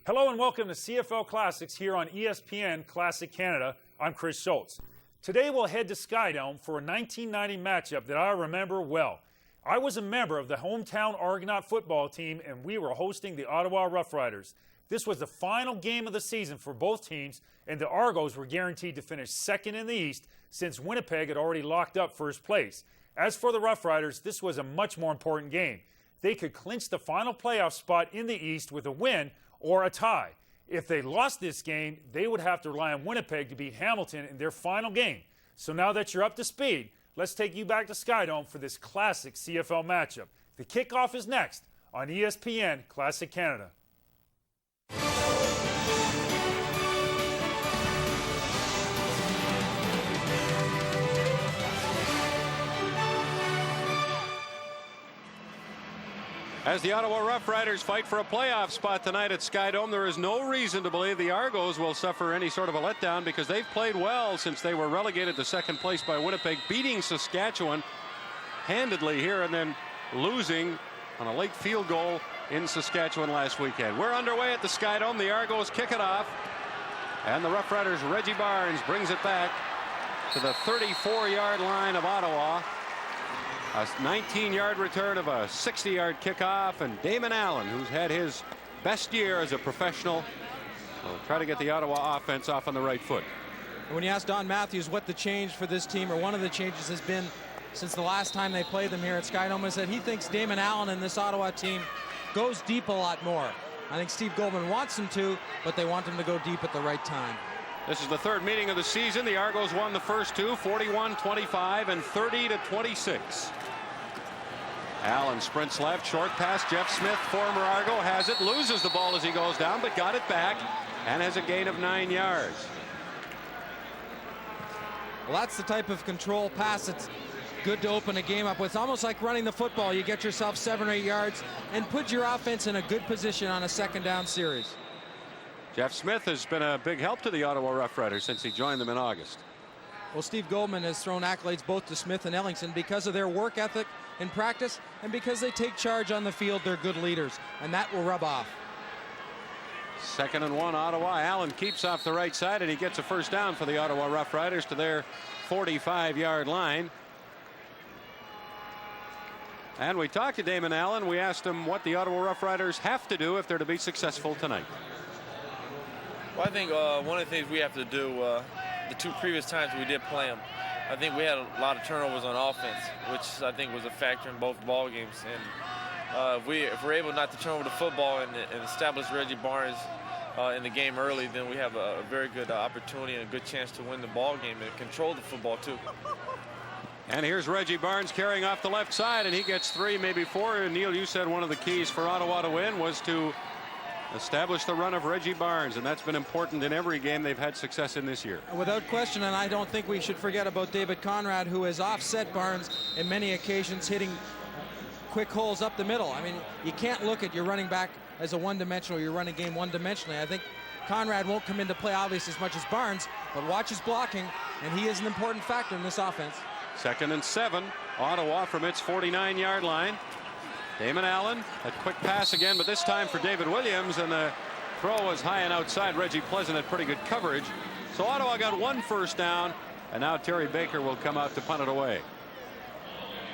Hello and welcome to CFL Classics here on ESPN Classic Canada. I'm Chris Schultz. Today we'll head to Skydome for a 1990 matchup that I remember well. I was a member of the hometown Argonaut football team and we were hosting the Ottawa Rough Riders. This was the final game of the season for both teams, and the Argos were guaranteed to finish second in the East since Winnipeg had already locked up first place. As for the Rough Riders, this was a much more important game. They could clinch the final playoff spot in the East with a win or a tie. If they lost this game, they would have to rely on Winnipeg to beat Hamilton in their final game. So now that you're up to speed, let's take you back to Skydome for this classic CFL matchup. The kickoff is next on ESPN Classic Canada. As the Ottawa Rough Riders fight for a playoff spot tonight at Skydome, there is no reason to believe the Argos will suffer any sort of a letdown because they've played well since they were relegated to second place by Winnipeg, beating Saskatchewan handedly here and then losing on a late field goal in Saskatchewan last weekend. We're underway at the Skydome. The Argos kick it off, and the Rough Riders' Reggie Barnes brings it back to the 34-yard line of Ottawa. A 19-yard return of a 60-yard kickoff, and Damon Allen, who's had his best year as a professional, will try to get the Ottawa offense off on the right foot. When you ask Don Matthews what the change for this team, or one of the changes has been since the last time they played them here at Skydome, is that he thinks Damon Allen and this Ottawa team goes deep a lot more. I think Steve Goldman wants him to, but they want him to go deep at the right time. This is the third meeting of the season. The Argos won the first two, 41-25 and 30-26. Allen sprints left, short pass. Jeff Smith, former Argo, has it, loses the ball as he goes down, but got it back and has a gain of 9 yards. Well, that's the type of control pass that's good to open a game up with. It's almost like running the football. You get yourself 7 or 8 yards and put your offense in a good position on a second down series. Jeff Smith has been a big help to the Ottawa Rough Riders since he joined them in August. Well, Steve Goldman has thrown accolades both to Smith and Ellingson because of their work ethic in practice and because they take charge on the field. They're good leaders, and that will rub off. 2nd and 1, Ottawa. Allen keeps off the right side, and he gets a first down for the Ottawa Rough Riders to their 45-yard line. And we talked to Damon Allen. We asked him what the Ottawa Rough Riders have to do if they're to be successful tonight. Well, I think one of the things we have to do, the two previous times we did play them, I think we had a lot of turnovers on offense, which I think was a factor in both ball games. And if we're able not to turn over the football and establish Reggie Barnes in the game early, then we have a very good opportunity and a good chance to win the ball game and control the football too. And here's Reggie Barnes carrying off the left side, and he gets 3, maybe 4. And Neil, you said one of the keys for Ottawa to win was to establish the run of Reggie Barnes, and that's been important in every game they've had success in this year. Without question, and I don't think we should forget about David Conrad, who has offset Barnes in many occasions, hitting quick holes up the middle. I mean, you can't look at your running back as a one-dimensional, your running game one-dimensionally. I think Conrad won't come into play obviously as much as Barnes, but watch his blocking, and he is an important factor in this offense. 2nd and 7, Ottawa from its 49-yard line. Damon Allen, a quick pass again, but this time for David Williams, and the throw was high and outside. Reggie Pleasant had pretty good coverage. So Ottawa got 1 first down, and now Terry Baker will come out to punt it away.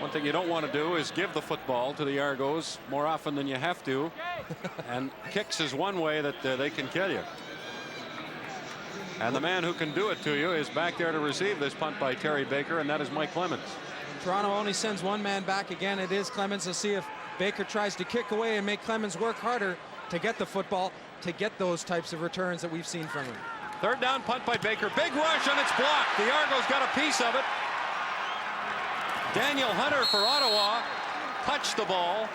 One thing you don't want to do is give the football to the Argos more often than you have to, and kicks is one way that they can kill you. And the man who can do it to you is back there to receive this punt by Terry Baker, and that is Mike Clemens. Toronto only sends one man back again. It is Clemens. To see if Baker tries to kick away and make Clemens work harder to get the football, to get those types of returns that we've seen from him. 3rd down, punt by Baker. Big rush, and it's blocked. The Argos got a piece of it. Daniel Hunter for Ottawa touched the ball.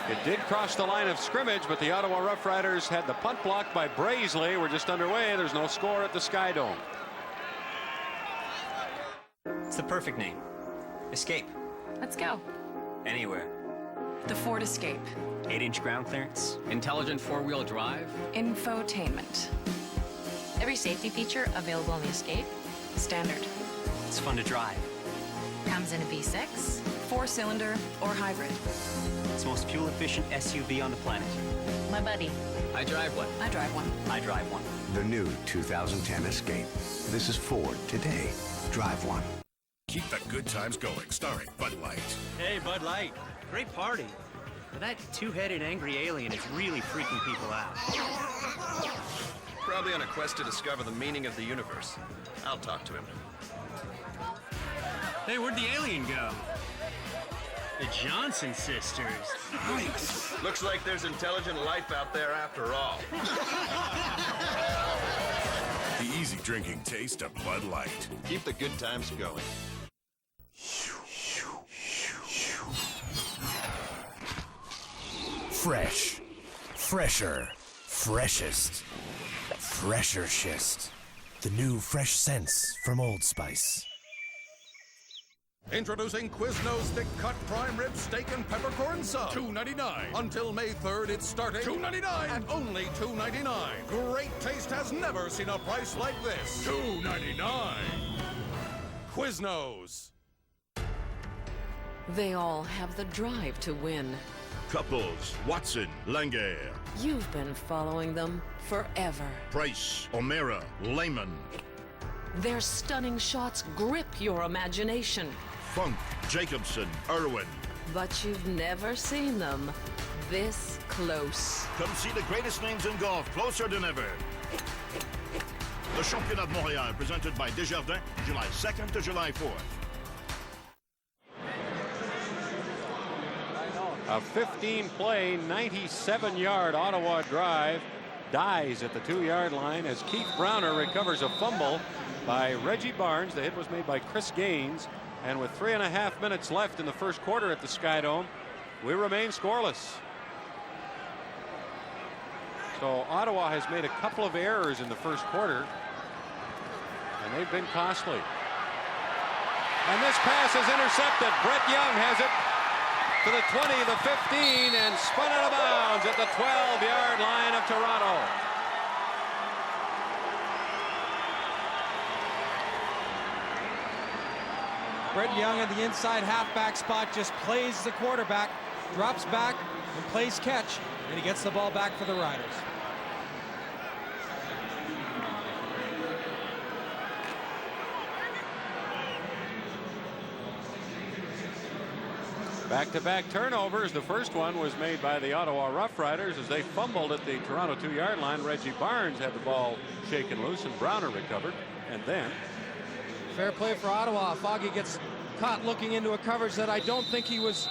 It did cross the line of scrimmage, but the Ottawa Rough Riders had the punt blocked by Brazeley. We're just underway. There's no score at the Skydome. It's the perfect name. Escape. Let's go. Anywhere. The Ford Escape. 8-inch ground clearance. Intelligent 4-wheel drive. Infotainment. Every safety feature available in the Escape. Standard. It's fun to drive. Comes in a V6, 4-cylinder, or hybrid. It's the most fuel-efficient SUV on the planet. My buddy. I drive one. I drive one. I drive one. The new 2010 Escape. This is Ford today. Drive one. Keep the good times going, starring Bud Light. Hey, Bud Light. Great party. But that two-headed angry alien is really freaking people out. Probably on a quest to discover the meaning of the universe. I'll talk to him. Hey, where'd the alien go? The Johnson sisters. Nice. Looks like there's intelligent life out there after all. The easy drinking taste of Bud Light. Keep the good times going. Fresh. Fresher. Freshest. Fresher-shist. The new fresh scents from Old Spice. Introducing Quiznos Thick Cut Prime Rib Steak and Peppercorn Sub. $2.99. Until May 3rd, it's starting. $2.99. At only $2.99. Great taste has never seen a price like this. $2.99. Quiznos. They all have the drive to win. Couples, Watson, Langer. You've been following them forever. Price, O'Meara, Lehman. Their stunning shots grip your imagination. Funk, Jacobson, Irwin. But you've never seen them this close. Come see the greatest names in golf, closer than ever. The Championnat de Montréal, presented by Desjardins, July 2nd to July 4th. A 15-play, 97-yard Ottawa drive dies at the 2-yard line as Keith Browner recovers a fumble by Reggie Barnes. The hit was made by Chris Gaines, and with 3.5 minutes left in the first quarter at the Skydome, we remain scoreless. So Ottawa has made a couple of errors in the first quarter, and they've been costly. And this pass is intercepted. Brett Young has it to the 20, the 15, and spun out of bounds at the 12-yard line of Toronto. Brett Young at the inside halfback spot just plays the quarterback, drops back and plays catch, and he gets the ball back for the Riders. Back-to-back turnovers. The first one was made by the Ottawa Rough Riders as they fumbled at the Toronto 2-yard line. Reggie Barnes had the ball shaken loose, and Browner recovered. And then fair play for Ottawa. Foggy gets caught looking into a coverage that I don't think he was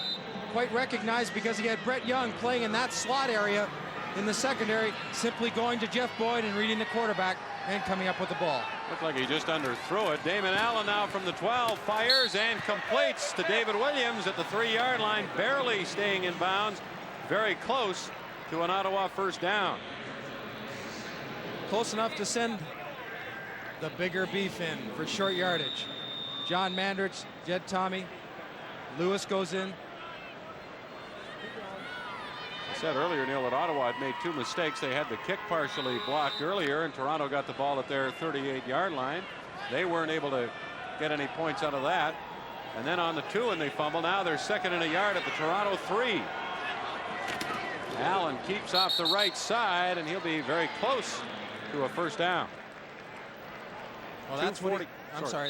quite recognized, because he had Brett Young playing in that slot area in the secondary, simply going to Jeff Boyd and reading the quarterback and coming up with the ball. Looked like he just underthrew it. Damon Allen now from the 12 fires and completes to David Williams at the 3-yard line, barely staying in bounds, very close to an Ottawa first down. Close enough to send the bigger beef in for short yardage. John Mandrich, Jed Tommy, Lewis goes in. I said earlier, Neil, that Ottawa had made 2 mistakes. They had the kick partially blocked earlier, and Toronto got the ball at their 38-yard line. They weren't able to get any points out of that. And then on the 2, and they fumble. Now they're second and a yard at the Toronto 3. Allen keeps off the right side, and he'll be very close to a first down. Well, that's what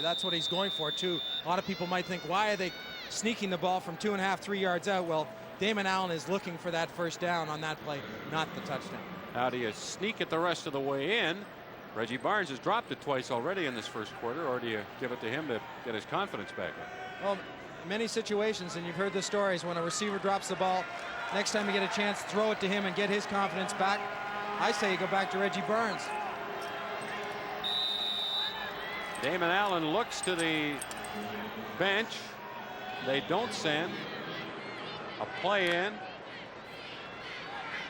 that's what he's going for too. A lot of people might think, why are they sneaking the ball from 2.5, 3 yards out? Well, Damon Allen is looking for that first down on that play, not the touchdown. How do you sneak it the rest of the way in? Reggie Barnes has dropped it twice already in this first quarter, or do you give it to him to get his confidence back up? Well, many situations, and you've heard the stories, when a receiver drops the ball, next time you get a chance, throw it to him and get his confidence back. I say you go back to Reggie Barnes. Damon Allen looks to the bench. They don't send a play in.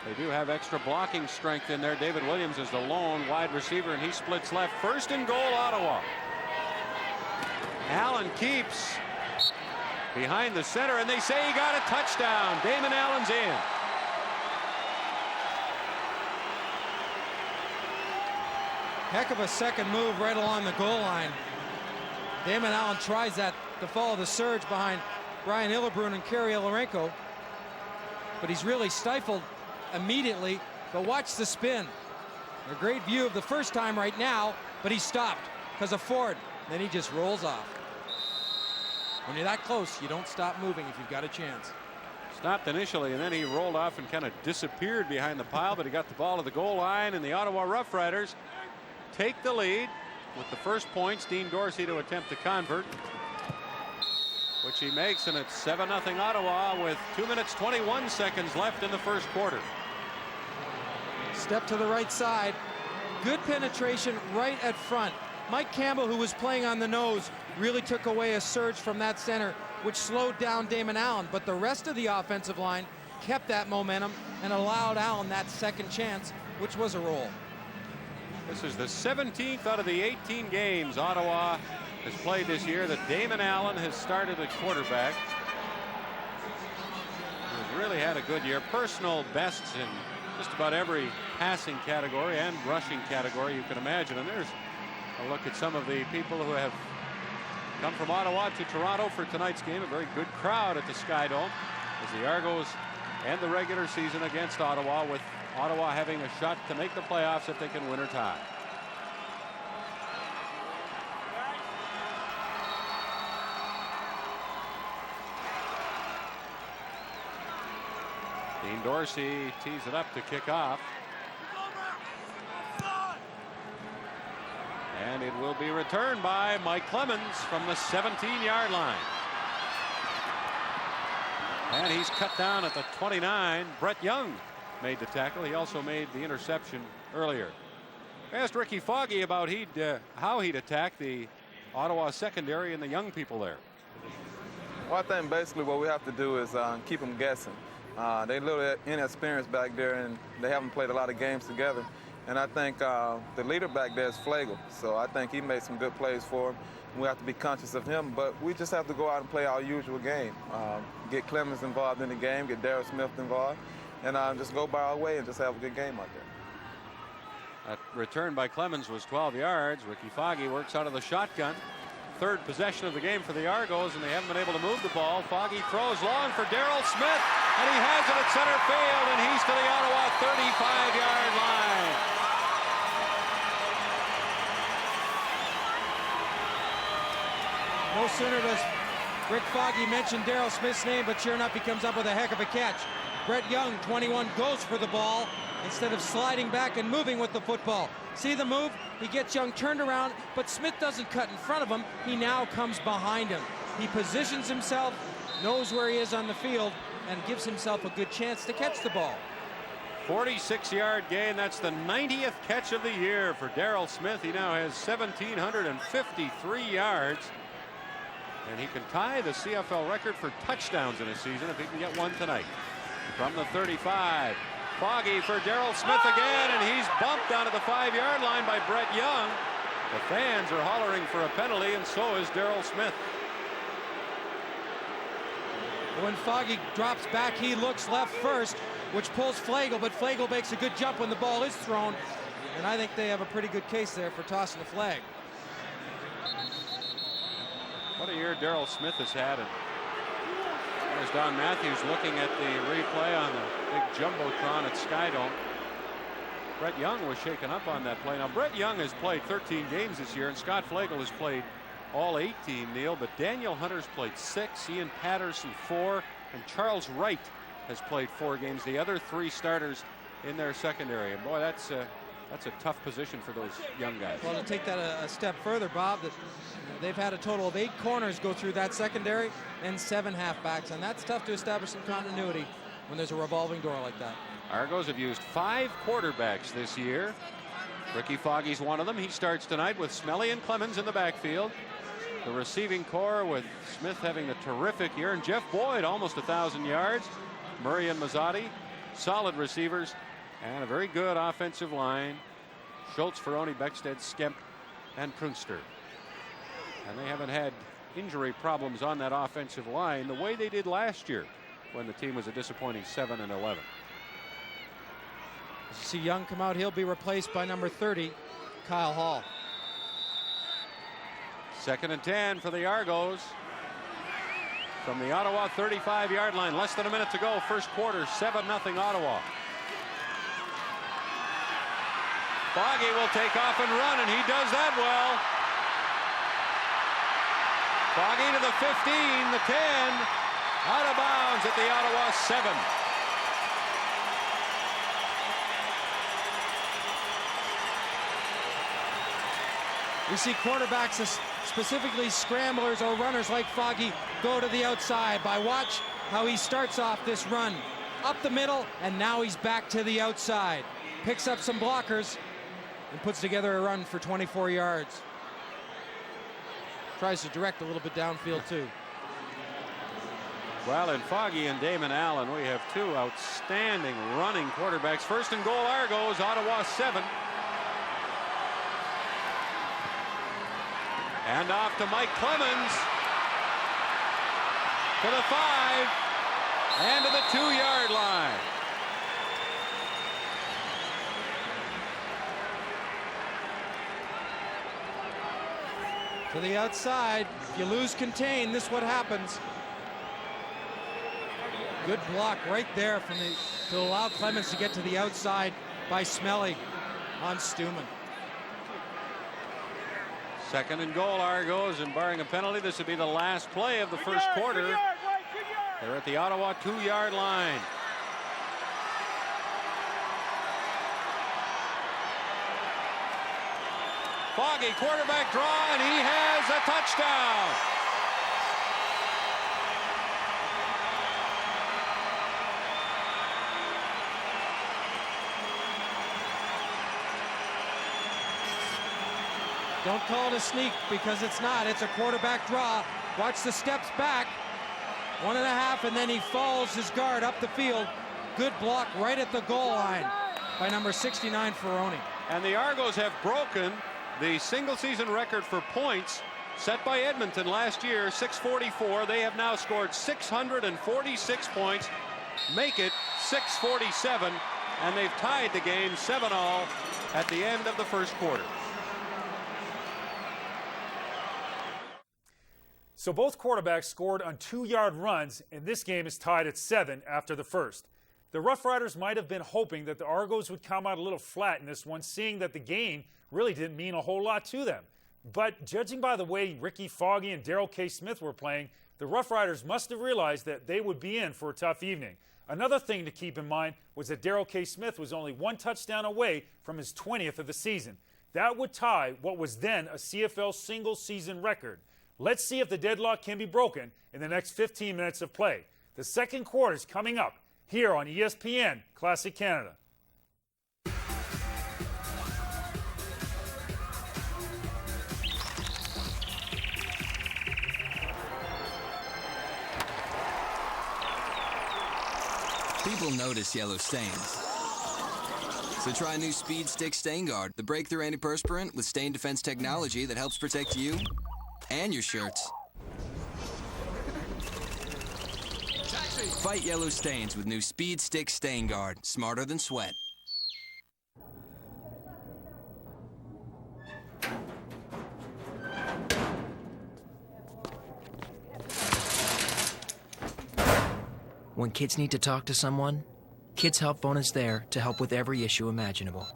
They do have extra blocking strength in there. David Williams is the lone wide receiver, and he splits left. First and goal, Ottawa. Allen keeps behind the center, and they say he got a touchdown. Damon Allen's in. Heck of a second move right along the goal line. Damon Allen tries that to follow the surge behind Brian Hillebrun and Kerry Larenko, but he's really stifled immediately But watch the spin. A great view of the first time right now, but he stopped because of Ford. Then he just rolls off. When you're that close, you don't stop moving if you've got a chance. Stopped initially, and then he rolled off and kind of disappeared behind the pile, but he got the ball to the goal line, and the Ottawa Rough Riders take the lead with the first points. Dean Dorsey to attempt to convert, which he makes, and it's 7-0 Ottawa with 2 minutes 21 seconds left in the first quarter. Step to the right side. Good penetration right at front. Mike Campbell, who was playing on the nose, really took away a surge from that center, which slowed down Damon Allen. But the rest of the offensive line kept that momentum and allowed Allen that second chance, which was a roll. This is the 17th out of the 18 games Ottawa has played this year that Damon Allen has started at quarterback. He's really had a good year. Personal bests in just about every passing category and rushing category you can imagine. And there's a look at some of the people who have come from Ottawa to Toronto for tonight's game. A very good crowd at the Sky Dome as the Argos end the regular season against Ottawa, with Ottawa having a shot to make the playoffs if they can win or tie. Dean Dorsey tees it up to kick off. And it will be returned by Mike Clemens from the 17-yard line. And he's cut down at the 29. Brett Young made the tackle. He also made the interception earlier. I asked Ricky Foggy about how he'd attack the Ottawa secondary and the young people there. Well, I think basically what we have to do is keep them guessing. They're a little inexperienced back there, and they haven't played a lot of games together. And I think the leader back there is Flagel. So I think he made some good plays for him. We have to be conscious of him, but we just have to go out and play our usual game. Get Clemens involved in the game, get Darryl Smith involved, and just go by our way and just have a good game out there. That return by Clemens was 12 yards. Ricky Foggy works out of the shotgun. Third possession of the game for the Argos, and they haven't been able to move the ball. Foggy throws long for Darryl Smith, and he has it at center field, and he's to the Ottawa 35-yard line. No sooner does Rick Foggy mention Darryl Smith's name, but sure enough, he comes up with a heck of a catch. Brett Young, 21, goes for the ball instead of sliding back and moving with the football. See the move? He gets Young turned around, but Smith doesn't cut in front of him. He now comes behind him. He positions himself, knows where he is on the field, and gives himself a good chance to catch the ball. 46-yard gain. That's the 90th catch of the year for Darryl Smith. He now has 1,753 yards. And he can tie the CFL record for touchdowns in a season if he can get one tonight. From the 35, Foggy for Darryl Smith again, and he's bumped onto the 5-yard line by Brett Young. The fans are hollering for a penalty, and so is Darryl Smith. When Foggy drops back, he looks left first, which pulls Flagel, but Flagel makes a good jump when the ball is thrown. And I think they have a pretty good case there for tossing the flag. What a year Darryl Smith has had. And there's Don Matthews looking at the replay on the big jumbotron at Sky Dome. Brett Young was shaken up on that play. Now, Brett Young has played 13 games this year, and Scott Flagel has played all 18, Neil. But Daniel Hunter's played 6, Ian Patterson 4, and Charles Wright has played 4 games. The other 3 starters in their secondary. And boy, that's a tough position for those young guys. Well, to take that a step further, Bob, that they've had a total of 8 corners go through that secondary and 7 halfbacks, and that's tough to establish some continuity when there's a revolving door like that. Argos have used 5 quarterbacks this year. Ricky Foggy's one of them. He starts tonight with Smelly and Clemens in the backfield. The receiving core with Smith having a terrific year, and Jeff Boyd almost 1,000 yards. Murray and Mazzotti, solid receivers, and a very good offensive line. Schultz, Ferroni, Beckstead, Skemp, and Prunster. And they haven't had injury problems on that offensive line the way they did last year when the team was a disappointing 7-11. As you see Young come out, he'll be replaced by number 30, Kyle Hall. 2nd and 10 for the Argos. From the Ottawa 35-yard line, less than a minute to go, first quarter, 7-0 Ottawa. Foggy will take off and run, and he does that well. Foggy to the 15, the 10, out of bounds at the Ottawa 7. We see quarterbacks, specifically scramblers or runners like Foggy, go to the outside. Watch how he starts off this run. Up the middle, and now he's back to the outside. Picks up some blockers and puts together a run for 24 yards. Tries to direct a little bit downfield too. Well, in Foggy and Damon Allen, we have two outstanding running quarterbacks. First and goal, Argos, Ottawa 7. And off to Mike Clemens. To the 5. And to the 2-yard line. To the outside. If you lose contain, this is what happens. Good block right there to allow Clemens to get to the outside by Smelly on Stuman. Second and goal, Argos, and barring a penalty, this would be the last play of the first quarter. They're at the Ottawa 2-yard line. Foggy, quarterback draw, and he has a touchdown. Don't call it a sneak because it's not. It's a quarterback draw. Watch the steps back. 1.5, and then he falls his guard up the field. Good block right at the goal line by number 69, Ferroni. And the Argos have broken the single-season record for points set by Edmonton last year, 644. They have now scored 646 points, make it 647, and they've tied the game 7-all at the end of the first quarter. So both quarterbacks scored on 2-yard runs, and this game is tied at 7 after the first. The Rough Riders might have been hoping that the Argos would come out a little flat in this one, seeing that the game really didn't mean a whole lot to them. But judging by the way Ricky Foggy and Darrell K. Smith were playing, the Rough Riders must have realized that they would be in for a tough evening. Another thing to keep in mind was that Darrell K. Smith was only 1 touchdown away from his 20th of the season. That would tie what was then a CFL single-season record. Let's see if the deadlock can be broken in the next 15 minutes of play. The second quarter is coming up here on ESPN Classic Canada. People notice yellow stains. So try new Speed Stick Stain Guard, the breakthrough antiperspirant with stain defense technology that helps protect you and your shirts. Fight yellow stains with new Speed Stick Stain Guard, smarter than sweat. When kids need to talk to someone, Kids Help Phone is there to help with every issue imaginable.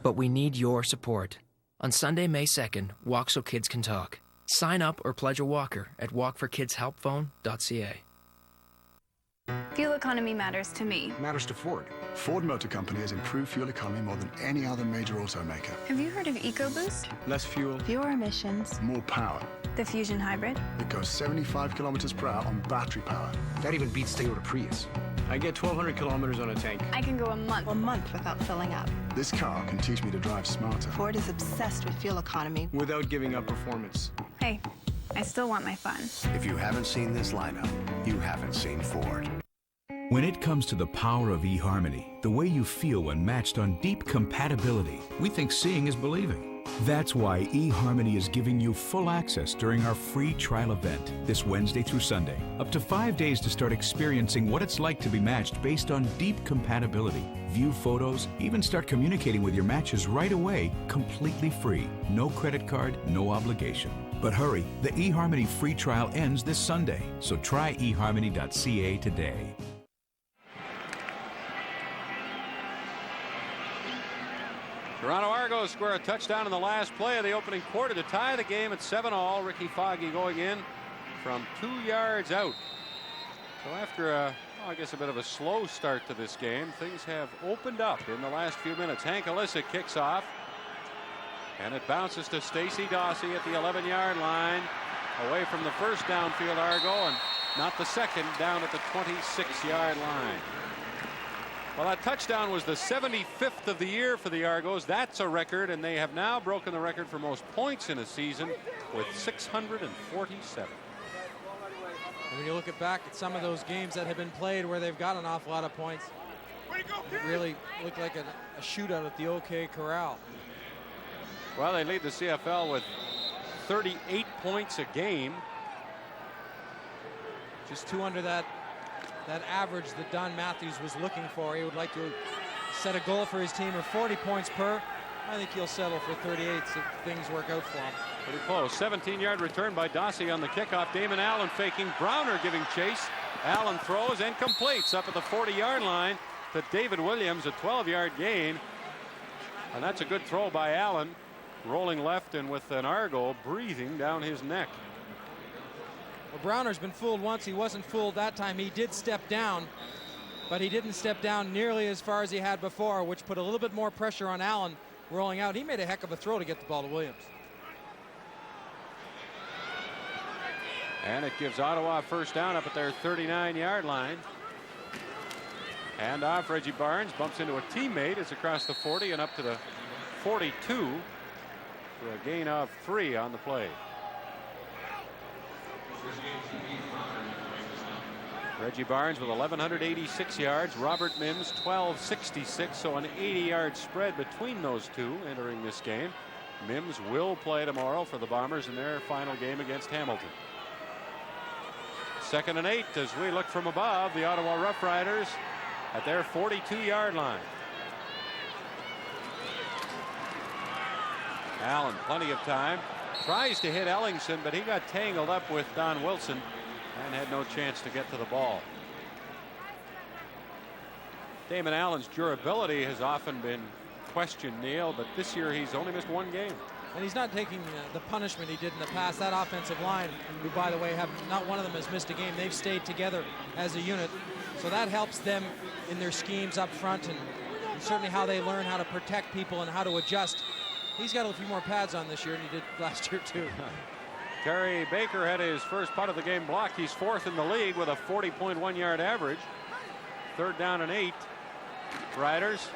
But we need your support. On Sunday, May 2nd, Walk So Kids Can Talk. Sign up or pledge a walker at walkforkidshelpphone.ca. Fuel economy matters to me. Matters to Ford. Ford Motor Company has improved fuel economy more than any other major automaker. Have you heard of EcoBoost? Less fuel. Fewer emissions. More power. The Fusion Hybrid. It goes 75 kilometers per hour on battery power. That even beats Toyota Prius. I get 1,200 kilometers on a tank. I can go a month without filling up. This car can teach me to drive smarter. Ford is obsessed with fuel economy. Without giving up performance. Hey, I still want my fun. If you haven't seen this lineup, you haven't seen Ford. When it comes to the power of eHarmony, the way you feel when matched on deep compatibility, we think seeing is believing. That's why eHarmony is giving you full access during our free trial event this Wednesday through Sunday. Up to 5 days to start experiencing what it's like to be matched based on deep compatibility. View photos, even start communicating with your matches right away, completely free. No credit card, no obligation. But hurry, the eHarmony free trial ends this Sunday, so try eHarmony.ca today. Toronto Argos score a touchdown in the last play of the opening quarter to tie the game at 7-all. Ricky Foggy going in from 2 yards out. So after I guess a bit of a slow start to this game, things have opened up in the last few minutes. Hank Alyssa kicks off, and it bounces to Stacey Dawsey at the 11-yard line, away from the first downfield Argo, and not the second, down at the 26-yard line. Well, that touchdown was the 75th of the year for the Argos. That's a record, and they have now broken the record for most points in a season with 647. And when you look back at some of those games that have been played where they've got an awful lot of points, it really looked like a shootout at the OK Corral. Well, they lead the CFL with 38 points a game. Just 2 under that average that Don Matthews was looking for. He would like to set a goal for his team of 40 points per. I think he'll settle for 38 if things work out for him. Pretty close. 17-yard return by Dawsey on the kickoff. Damon Allen faking. Browner giving chase. Allen throws and completes up at the 40-yard line to David Williams, a 12-yard gain. And that's a good throw by Allen, rolling left and with an Argo breathing down his neck. Well, Browner's been fooled once. He wasn't fooled that time. He did step down, but he didn't step down nearly as far as he had before, which put a little bit more pressure on Allen rolling out. He made a heck of a throw to get the ball to Williams. And it gives Ottawa first down up at their 39-yard line. And off, Reggie Barnes bumps into a teammate. It's across the 40 and up to the 42 for a gain of 3 on the play. Reggie Barnes with 1,186 yards. Robert Mims 1,266. So an 80-yard spread between those two entering this game. Mims will play tomorrow for the Bombers in their final game against Hamilton. 2nd and 8 as we look from above. The Ottawa Rough Riders at their 42-yard line. Allen, plenty of time. Tries to hit Ellingson, but he got tangled up with Don Wilson and had no chance to get to the ball. Damon Allen's durability has often been questioned, Neil, but this year he's only missed 1 game. And he's not taking the punishment he did in the past. That offensive line, who, by the way, have not one of them has missed a game. They've stayed together as a unit. So that helps them in their schemes up front, and certainly how they learn how to protect people and how to adjust. He's got a few more pads on this year than he did last year, too. Terry Baker had his first punt of the game blocked. He's 4th in the league with a 40.1-yard average. 3rd down and 8. Riders.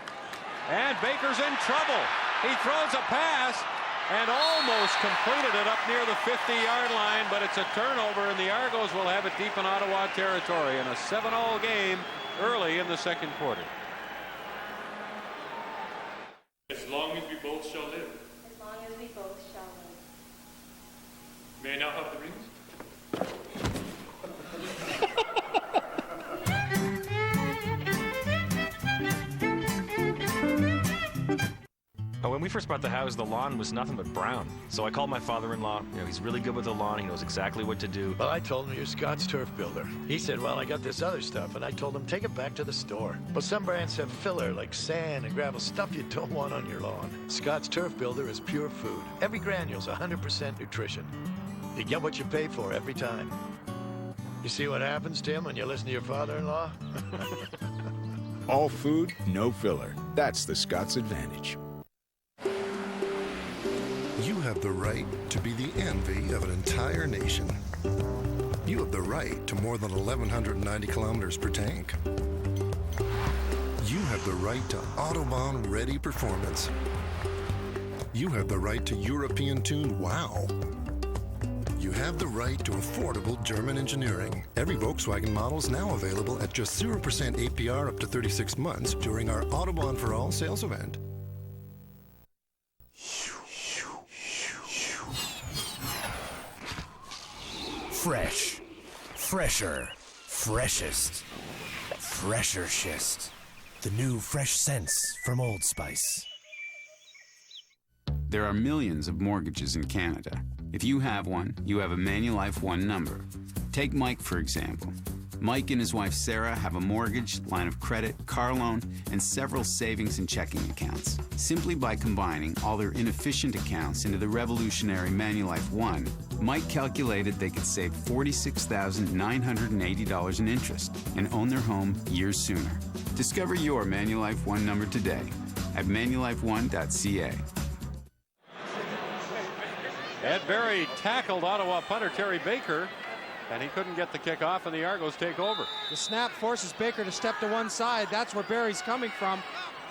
And Baker's in trouble. He throws a pass and almost completed it up near the 50-yard line, but it's a turnover, and the Argos will have it deep in Ottawa territory in a 7-all game early in the 2nd quarter. As long as we both shall live. As long as we both shall live. May I now have the rings? When we first bought the house, the lawn was nothing but brown. So I called my father-in-law. You know, he's really good with the lawn. He knows exactly what to do. Well, I told him you're Scott's Turf Builder. He said, well, I got this other stuff, and I told him, take it back to the store. Well, some brands have filler, like sand and gravel, stuff you don't want on your lawn. Scott's Turf Builder is pure food. Every granule's 100% nutrition. You get what you pay for every time. You see what happens, Tim, when you listen to your father-in-law? All food, no filler. That's the Scott's advantage. You have the right to be the envy of an entire nation. You have the right to more than 1,190 kilometers per tank. You have the right to Autobahn-ready performance. You have the right to European-tuned wow. You have the right to affordable German engineering. Every Volkswagen model is now available at just 0% APR up to 36 months during our Autobahn for All sales event. Fresh, fresher, freshest, fresher schist. The new fresh scents from Old Spice. There are millions of mortgages in Canada. If you have one, you have a Manulife One number. Take Mike, for example. Mike and his wife Sarah have a mortgage, line of credit, car loan, and several savings and checking accounts. Simply by combining all their inefficient accounts into the revolutionary Manulife One, Mike calculated they could save $46,980 in interest and own their home years sooner. Discover your Manulife One number today at manulifeone.ca. Ed Berry tackled Ottawa punter Terry Baker, and he couldn't get the kick off, and the Argos take over. The snap forces Baker to step to one side. That's where Berry's coming from.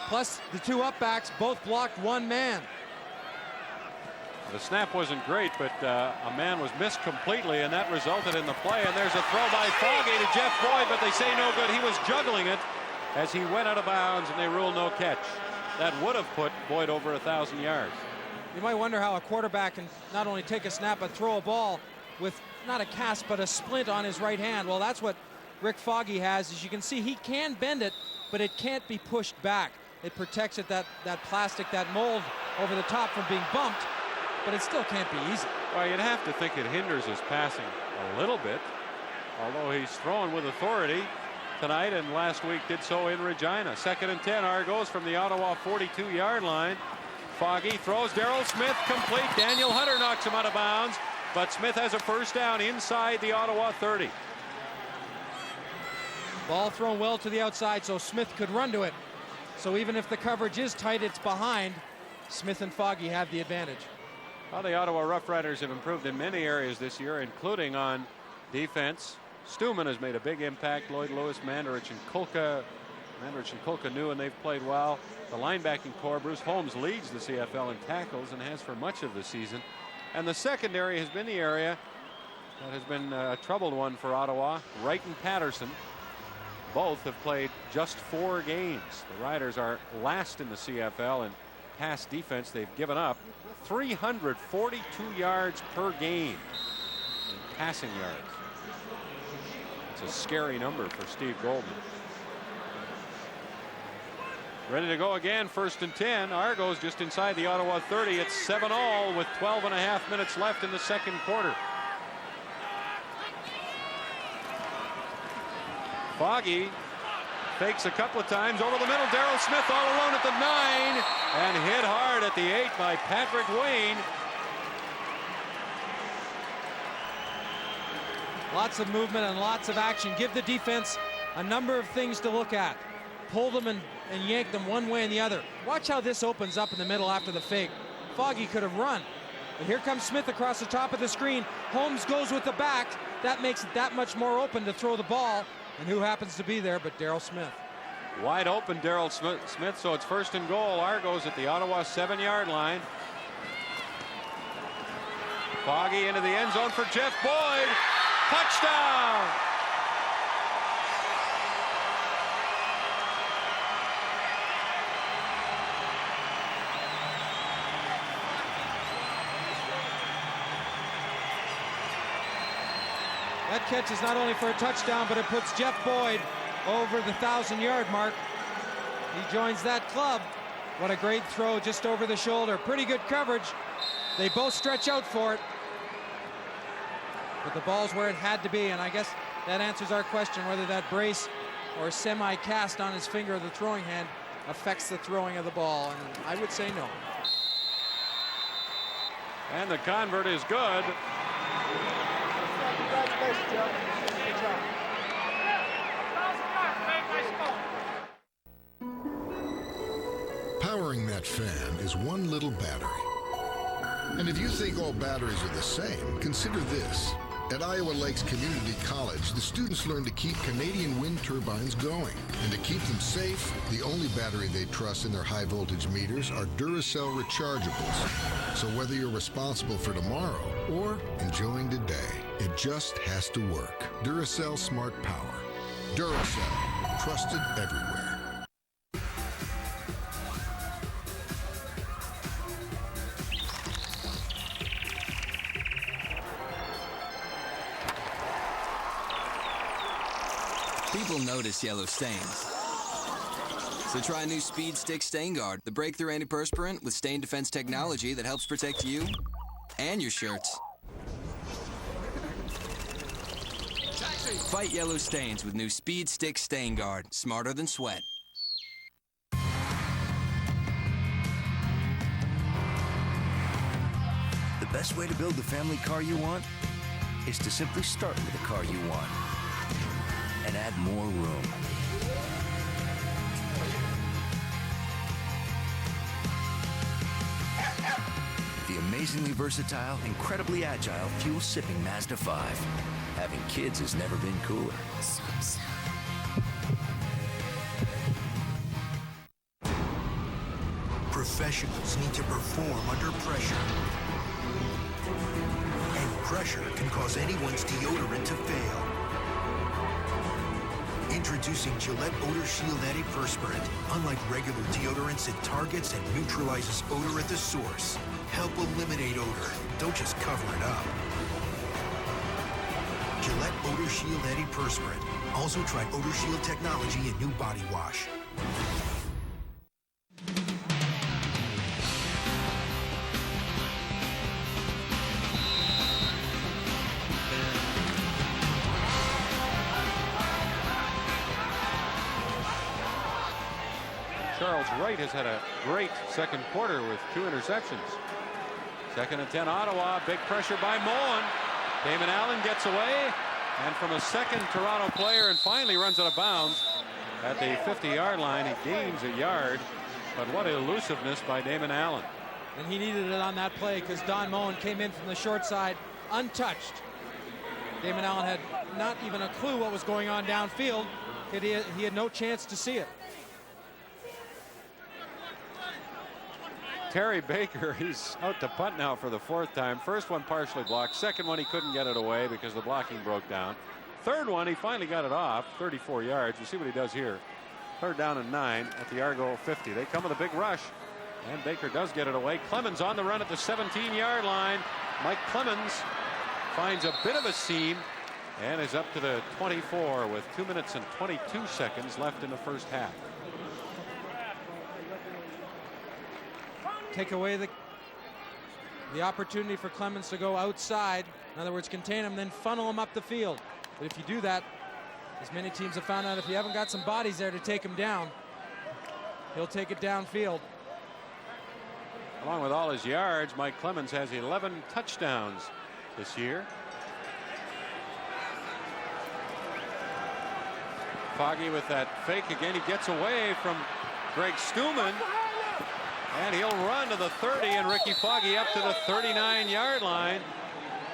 Plus, the two upbacks both blocked one man. The snap wasn't great, but a man was missed completely, and that resulted in the play. And there's a throw by Foggy to Jeff Boyd, but they say no good. He was juggling it as he went out of bounds, and they rule no catch. That would have put Boyd over 1,000 yards. You might wonder how a quarterback can not only take a snap but throw a ball with not a cast but a splint on his right hand. Well, that's what Rick Foggy has. As you can see, he can bend it, but it can't be pushed back. It protects it, that plastic, that mold over the top from being bumped, but it still can't be easy. Well, you'd have to think it hinders his passing a little bit, although he's thrown with authority tonight and last week did so in Regina. 2nd and 10, Argos from the Ottawa 42-yard line. Foggy throws. Darrell Smith complete. Daniel Hunter knocks him out of bounds, but Smith has a first down inside the Ottawa 30. Ball thrown well to the outside so Smith could run to it. So even if the coverage is tight, it's behind. Smith and Foggy have the advantage. Well, the Ottawa Rough Riders have improved in many areas this year, including on defense. Stuman has made a big impact. Lloyd Lewis, Mandarich, and Kulka knew, and they've played well. The linebacking core, Bruce Holmes leads the CFL in tackles and has for much of the season. And the secondary has been the area that has been a troubled one for Ottawa. Wright and Patterson both have played just 4 games. The Riders are last in the CFL in pass defense. They've given up 342 yards per game in passing yards. It's a scary number for Steve Goldman. Ready to go again, 1st and 10. Argos just inside the Ottawa 30. It's 7-all with 12.5 minutes left in the second quarter. Foggy fakes a couple of times over the middle. Darrell Smith all alone at the 9 and hit hard at the 8 by Patrick Wayne. Lots of movement and lots of action. Give the defense a number of things to look at. Pull them and yank them one way and the other. Watch how this opens up in the middle after the fake. Foggy could have run. But here comes Smith across the top of the screen. Holmes goes with the back. That makes it that much more open to throw the ball. And who happens to be there but Darrell Smith. Wide open Darrell Smith, so it's 1st and goal. Argos at the Ottawa 7-yard line. Foggy into the end zone for Jeff Boyd. Touchdown! That catch is not only for a touchdown, but it puts Jeff Boyd over the 1,000-yard mark. He joins that club. What a great throw just over the shoulder. Pretty good coverage. They both stretch out for it. But the ball's where it had to be, and I guess that answers our question whether that brace or semi-cast on his finger of the throwing hand affects the throwing of the ball, and I would say no. And the convert is good. Powering that fan is one little battery. And if you think all batteries are the same, consider this. At Iowa Lakes Community College, the students learn to keep Canadian wind turbines going. And to keep them safe, the only battery they trust in their high voltage meters are Duracell rechargeables. So whether you're responsible for tomorrow or enjoying today, it just has to work. Duracell Smart Power. Duracell, trusted everywhere. People notice yellow stains. So try new Speed Stick Stain Guard, the breakthrough antiperspirant with stain defense technology that helps protect you and your shirts. Fight yellow stains with new Speed Stick Stain Guard. Smarter than sweat. The best way to build the family car you want is to simply start with the car you want and add more room. The amazingly versatile, incredibly agile, fuel-sipping Mazda 5. Having kids has never been cooler. Professionals need to perform under pressure. And pressure can cause anyone's deodorant to fail. Introducing Gillette Odor Shield Antiperspirant. Unlike regular deodorants, it targets and neutralizes odor at the source. Help eliminate odor. Don't just cover it up. Gillette Odor Shield Antiperspirant. Also try Odor Shield technology in new body wash. Charles Wright has had a great second quarter with 2 interceptions. 2nd and 10 Ottawa. Big pressure by Moen. Damon Allen gets away. And from a second Toronto player and finally runs out of bounds at the 50-yard line. He gains a yard. But what elusiveness by Damon Allen. And he needed it on that play because Don Moen came in from the short side untouched. Damon Allen had not even a clue what was going on downfield. He had no chance to see it. Terry Baker, he's out to punt now for the 4th time. First one partially blocked. Second one he couldn't get it away because the blocking broke down. Third one he finally got it off, 34 yards. You see what he does here. 3rd down and 9 at the Argo 50. They come with a big rush. And Baker does get it away. Clemens on the run at the 17-yard line. Mike Clemens finds a bit of a seam and is up to the 24 with 2 minutes and 22 seconds left in the first half. Take away the opportunity for Clemens to go outside. In other words, contain him, then funnel him up the field. But if you do that, as many teams have found out, if you haven't got some bodies there to take him down, he'll take it downfield. Along with all his yards, Mike Clemens has 11 touchdowns this year. Foggy with that fake again. He gets away from Greg Stuman. And he'll run to the 30, and Ricky Foggy up to the 39-yard line.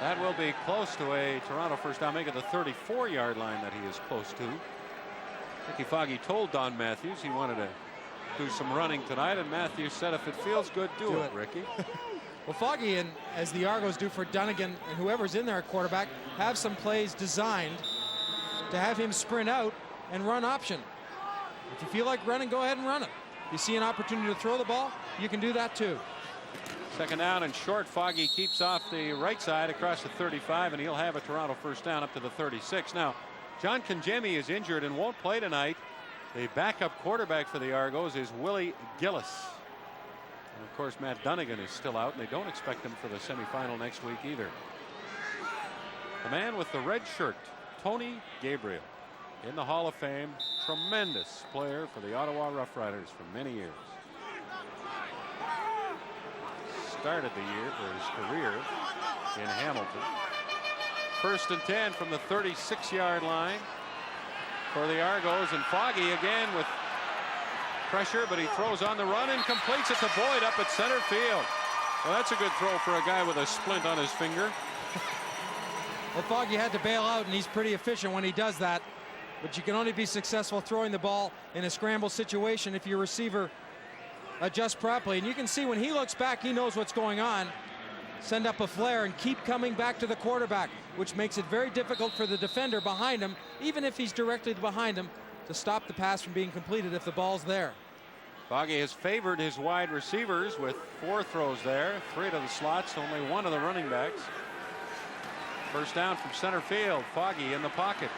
That will be close to a Toronto first down. Make it the 34-yard line that he is close to. Ricky Foggy told Don Matthews he wanted to do some running tonight, and Matthews said, if it feels good, do it, Ricky. Well, Foggy, and as the Argos do for Dunnigan and whoever's in there at quarterback, have some plays designed to have him sprint out and run option. If you feel like running, go ahead and run it. If you see an opportunity to throw the ball, you can do that too. 2nd down and short. Foggy keeps off the right side across the 35, and he'll have a Toronto first down up to the 36. Now, John Kangemi is injured and won't play tonight. The backup quarterback for the Argos is Willie Gillis. And of course, Matt Dunnigan is still out, and they don't expect him for the semifinal next week either. The man with the red shirt, Tony Gabriel, in the Hall of Fame. Tremendous player for the Ottawa Rough Riders for many years. Started the year for his career in Hamilton. 1st and 10 from the 36-yard line for the Argos, and Foggy again with pressure, but he throws on the run and completes it to Boyd up at center field. Well, that's a good throw for a guy with a splint on his finger. Well, Foggy had to bail out, and he's pretty efficient when he does that. But you can only be successful throwing the ball in a scramble situation if your receiver adjusts properly. And you can see when he looks back, he knows what's going on. Send up a flare and keep coming back to the quarterback, which makes it very difficult for the defender behind him, even if he's directly behind him, to stop the pass from being completed if the ball's there. Foggy has favored his wide receivers with 4 throws there, 3 to the slots, only 1 of the running backs. First down from center field. Foggy in the pocket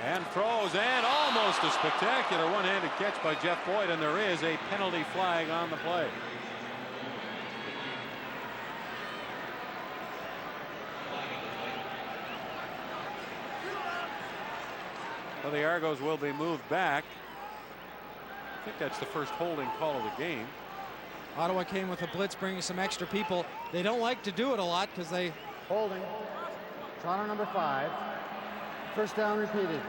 and throws, and almost a spectacular one-handed catch by Jeff Boyd, and there is a penalty flag on the play. Well, the Argos will be moved back. I think that's the first holding call of the game. Ottawa came with a blitz, bringing some extra people. They don't like to do it a lot because they... Holding. Toronto number 5. First down repeated.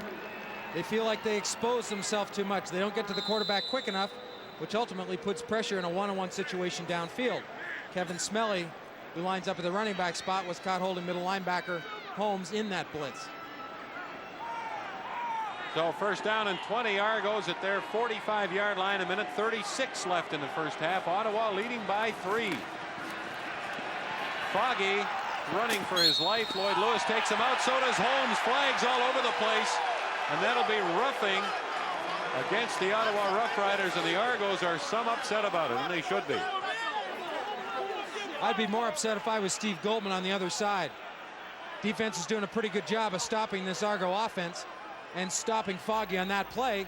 They feel like they expose themselves too much. They don't get to the quarterback quick enough, which ultimately puts pressure in a one-on-one situation downfield. Kevin Smelly, who lines up at the running back spot, was caught holding middle linebacker Holmes in that blitz. So first down and 20. Argos at their 45-yard line. 1:36 left in the first half. Ottawa leading by 3. Foggy running for his life. Lloyd Lewis takes him out. So does Holmes. Flags all over the place. And that'll be roughing against the Ottawa Rough Riders. And the Argos are some upset about it, and they should be. I'd be more upset if I was Steve Goldman on the other side. Defense is doing a pretty good job of stopping this Argo offense and stopping Foggy on that play.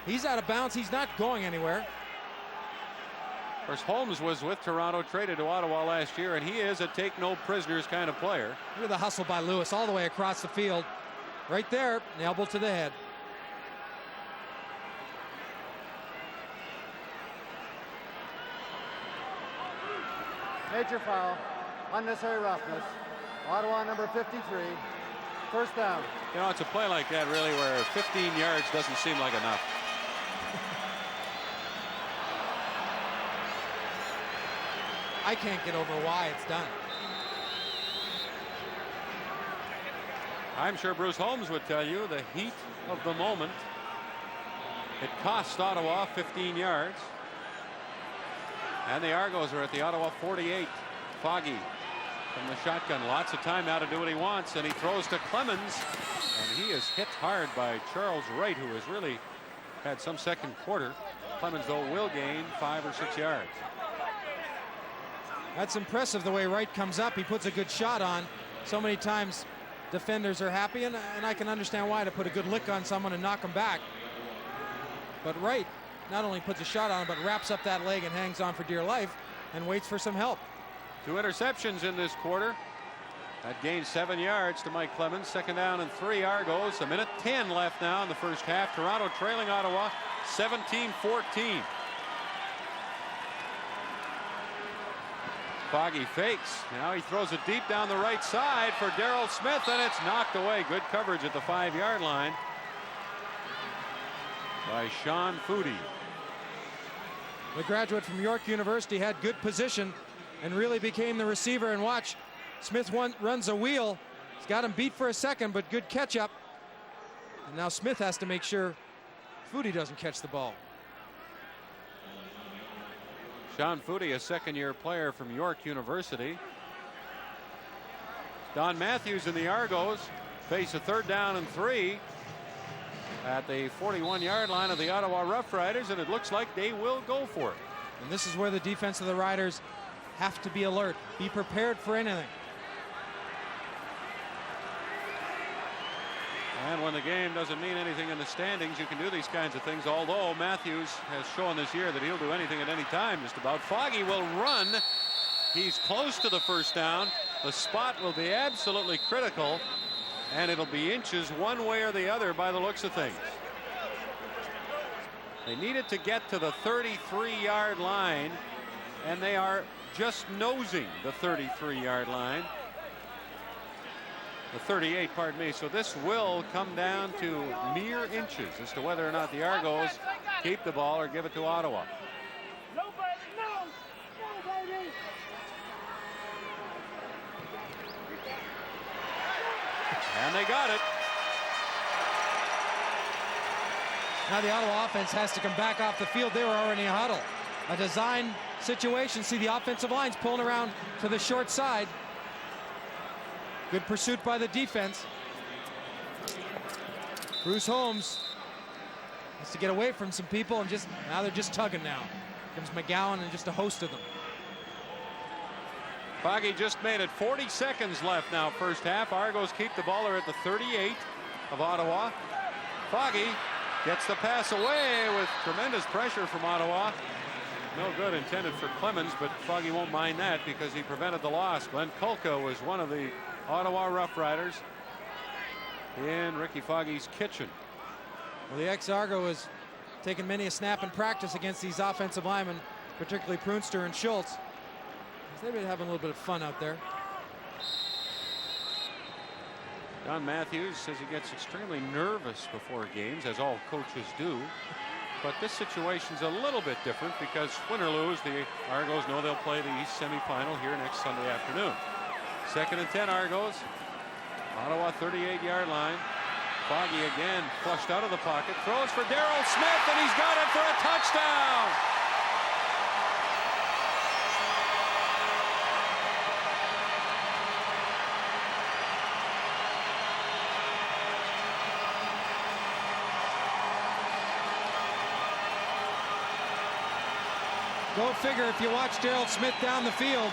He's out of bounds. He's not going anywhere. Of course, Holmes was with Toronto, traded to Ottawa last year, and he is a take no prisoners kind of player. Look at the hustle by Lewis all the way across the field. Right there, the elbow to the head. Major foul. Unnecessary roughness. Ottawa number 53. First down. You know, it's a play like that, really, where 15 yards doesn't seem like enough. I can't get over why it's done. I'm sure Bruce Holmes would tell you the heat of the moment. It cost Ottawa 15 yards. And the Argos are at the Ottawa 48. Foggy from the shotgun. Lots of time now to do what he wants. And he throws to Clemens. And he is hit hard by Charles Wright, who has really had some second quarter. Clemens, though, will gain 5 or 6 yards. That's impressive the way Wright comes up. He puts a good shot on. So many times defenders are happy, and I can understand why, to put a good lick on someone and knock him back. But Wright not only puts a shot on him, but wraps up that leg and hangs on for dear life and waits for some help. 2 interceptions in this quarter. That gains 7 yards to Mike Clemens. Second down and 3 Argos. 1:10 left now in the first half. Toronto trailing Ottawa 17-14. Foggy fakes. Now he throws it deep down the right side for Darrell Smith, and it's knocked away. Good coverage at the 5-yard line by Sean Foodie. The graduate from York University had good position and really became the receiver. And watch, Smith runs a wheel. He's got him beat for a second, but good catch up. And now Smith has to make sure Foodie doesn't catch the ball. Sean Foodie, a second-year player from York University. Don Matthews and the Argos face a 3rd down and 3 at the 41-yard line of the Ottawa Rough Riders, and it looks like they will go for it. And this is where the defense of the Riders have to be alert, be prepared for anything. And when the game doesn't mean anything in the standings, you can do these kinds of things, although Matthews has shown this year that he'll do anything at any time just about. Foggy will run. He's close to the first down. The spot will be absolutely critical, and it'll be inches one way or the other by the looks of things. They needed to get to the 33-yard line, and they are just nosing the 33-yard line. The 38, pardon me. So this will come down to mere inches as to whether or not the Argos keep the ball or give it to Ottawa. And they got it. Now the Ottawa offense has to come back off the field. They were already in a huddle. A design situation. See the offensive lines pulling around to the short side. Good pursuit by the defense. Bruce Holmes has to get away from some people, and now they're just tugging now. Comes McGowan and just a host of them. Foggy just made it. 40 seconds left now, first half. Argos keep the ball. They're at the 38 of Ottawa. Foggy gets the pass away with tremendous pressure from Ottawa. No good intended for Clemens, but Foggy won't mind that because he prevented the loss. Glenn Kulka was one of the Ottawa Rough Riders in Ricky Foggy's kitchen. Well, the ex-Argo has taken many a snap in practice against these offensive linemen, particularly Prunster and Schultz. They've been having a little bit of fun out there. Don Matthews says he gets extremely nervous before games, as all coaches do. But this situation's a little bit different because win or lose, the Argos know they'll play the East semifinal here next Sunday afternoon. 2nd and 10 Argos. Ottawa 38-yard line. Foggy again flushed out of the pocket. Throws for Darrell Smith, and he's got it for a touchdown. Go figure, if you watch Darrell Smith down the field,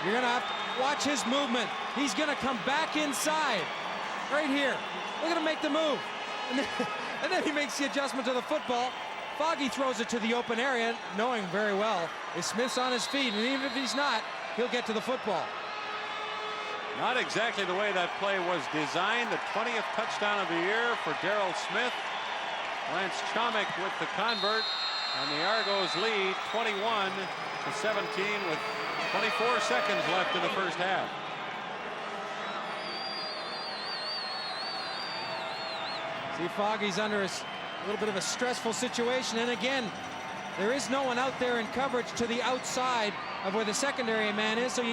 you're going to have to watch his movement. He's going to come back inside right here. Look at him make the move. And then he makes the adjustment to the football. Foggy throws it to the open area, knowing very well if Smith's on his feet, and even if he's not, he'll get to the football. Not exactly the way that play was designed. The 20th touchdown of the year for Darrell Smith. Lance Chomick with the convert, and the Argos lead 21-17 with 24 seconds left in the first half. See, Foggy's under a little bit of a stressful situation, and again, there is no one out there in coverage to the outside of where the secondary man is, so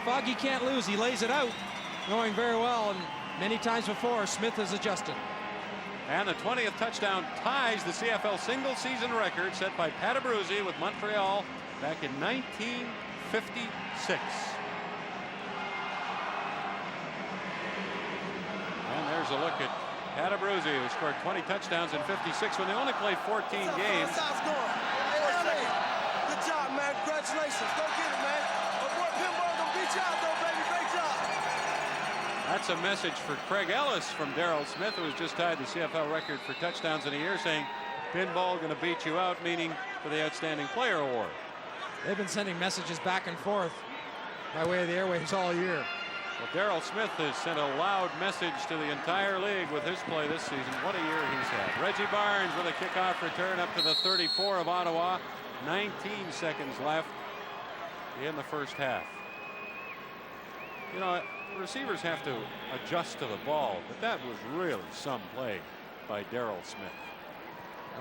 Foggy can't lose. He lays it out, knowing very well, and many times before, Smith has adjusted. And the 20th touchdown ties the CFL single-season record set by Pat Abruzzi with Montreal back in 1956. And there's a look at Pat Abruzzi, who scored 20 touchdowns in 56 when they only played 14 games. Good job, man. Congratulations. Go get it, man. My boy Pinball gonna beat you out, though, baby. Great job. That's a message for Craig Ellis from Darrell Smith, who has just tied the CFL record for touchdowns in a year, saying Pinball going to beat you out, meaning for the Outstanding Player Award. They've been sending messages back and forth by way of the airwaves all year. Well, Darrell Smith has sent a loud message to the entire league with his play this season. What a year he's had. Reggie Barnes with a kickoff return up to the 34 of Ottawa. 19 seconds left in the first half. You know, receivers have to adjust to the ball, but that was really some play by Darrell Smith.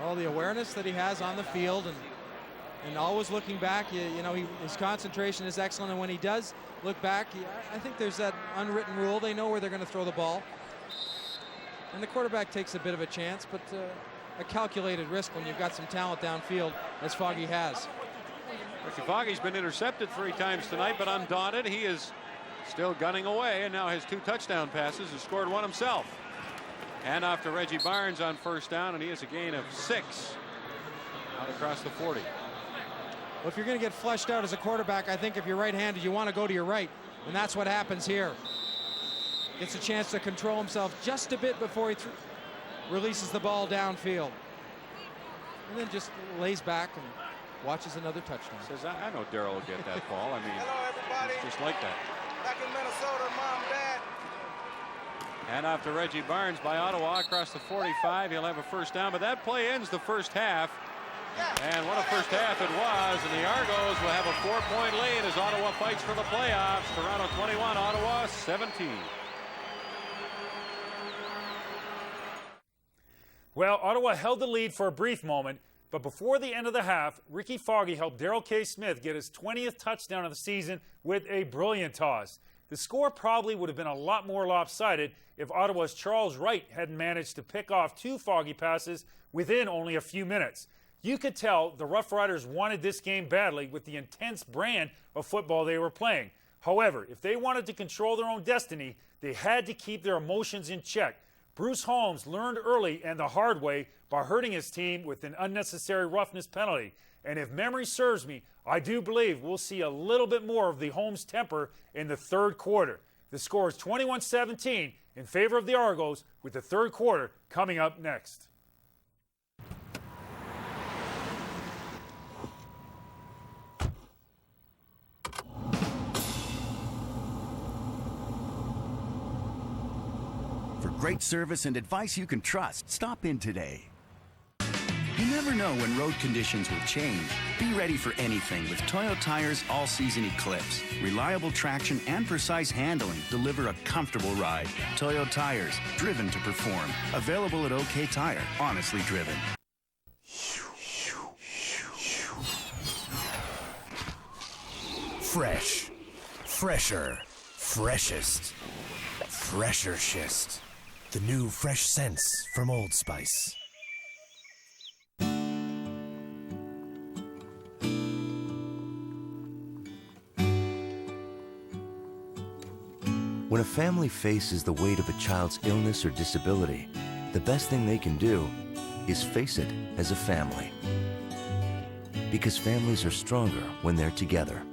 All the awareness that he has on the field and always looking back, you know, his concentration is excellent, and when he does look back, I think there's that unwritten rule. They know where they're going to throw the ball. And the quarterback takes a bit of a chance, but a calculated risk when you've got some talent downfield, as Foggy has. Ricky Foggy's been intercepted 3 times tonight, but undaunted. He is still gunning away, and now has 2 touchdown passes and scored 1 himself. And off to Reggie Barnes on first down, and he has a gain of 6 out across the 40. Well, if you're going to get flushed out as a quarterback, I think if you're right-handed, you want to go to your right, and that's what happens here. Gets a chance to control himself just a bit before he releases the ball downfield, and then just lays back and watches another touchdown. Says, I know Darrell will get that ball. I mean, hello, everybody. It's just like that. Back in Minnesota, Mom, Dad. And off to Reggie Barnes by Ottawa across the 45. He'll have a first down, but that play ends the first half. And what a first half it was, and the Argos will have a 4-point lead as Ottawa fights for the playoffs. Toronto 21, Ottawa 17. Well, Ottawa held the lead for a brief moment, but before the end of the half, Ricky Foggy helped Darrell K. Smith get his 20th touchdown of the season with a brilliant toss. The score probably would have been a lot more lopsided if Ottawa's Charles Wright hadn't managed to pick off 2 Foggy passes within only a few minutes. You could tell the Rough Riders wanted this game badly with the intense brand of football they were playing. However, if they wanted to control their own destiny, they had to keep their emotions in check. Bruce Holmes learned early and the hard way by hurting his team with an unnecessary roughness penalty. And if memory serves me, I do believe we'll see a little bit more of the Holmes temper in the third quarter. The score is 21-17 in favor of the Argos, with the third quarter coming up next. For great service and advice you can trust. Stop in today. You never know when road conditions will change. Be ready for anything with Toyo Tire's all-season Eclipse. Reliable traction and precise handling deliver a comfortable ride. Toyo Tires, driven to perform. Available at OK Tire, honestly driven. Fresh. Fresher. Freshest. Fresher schist. The new fresh scents from Old Spice. When a family faces the weight of a child's illness or disability, the best thing they can do is face it as a family. Because families are stronger when they're together.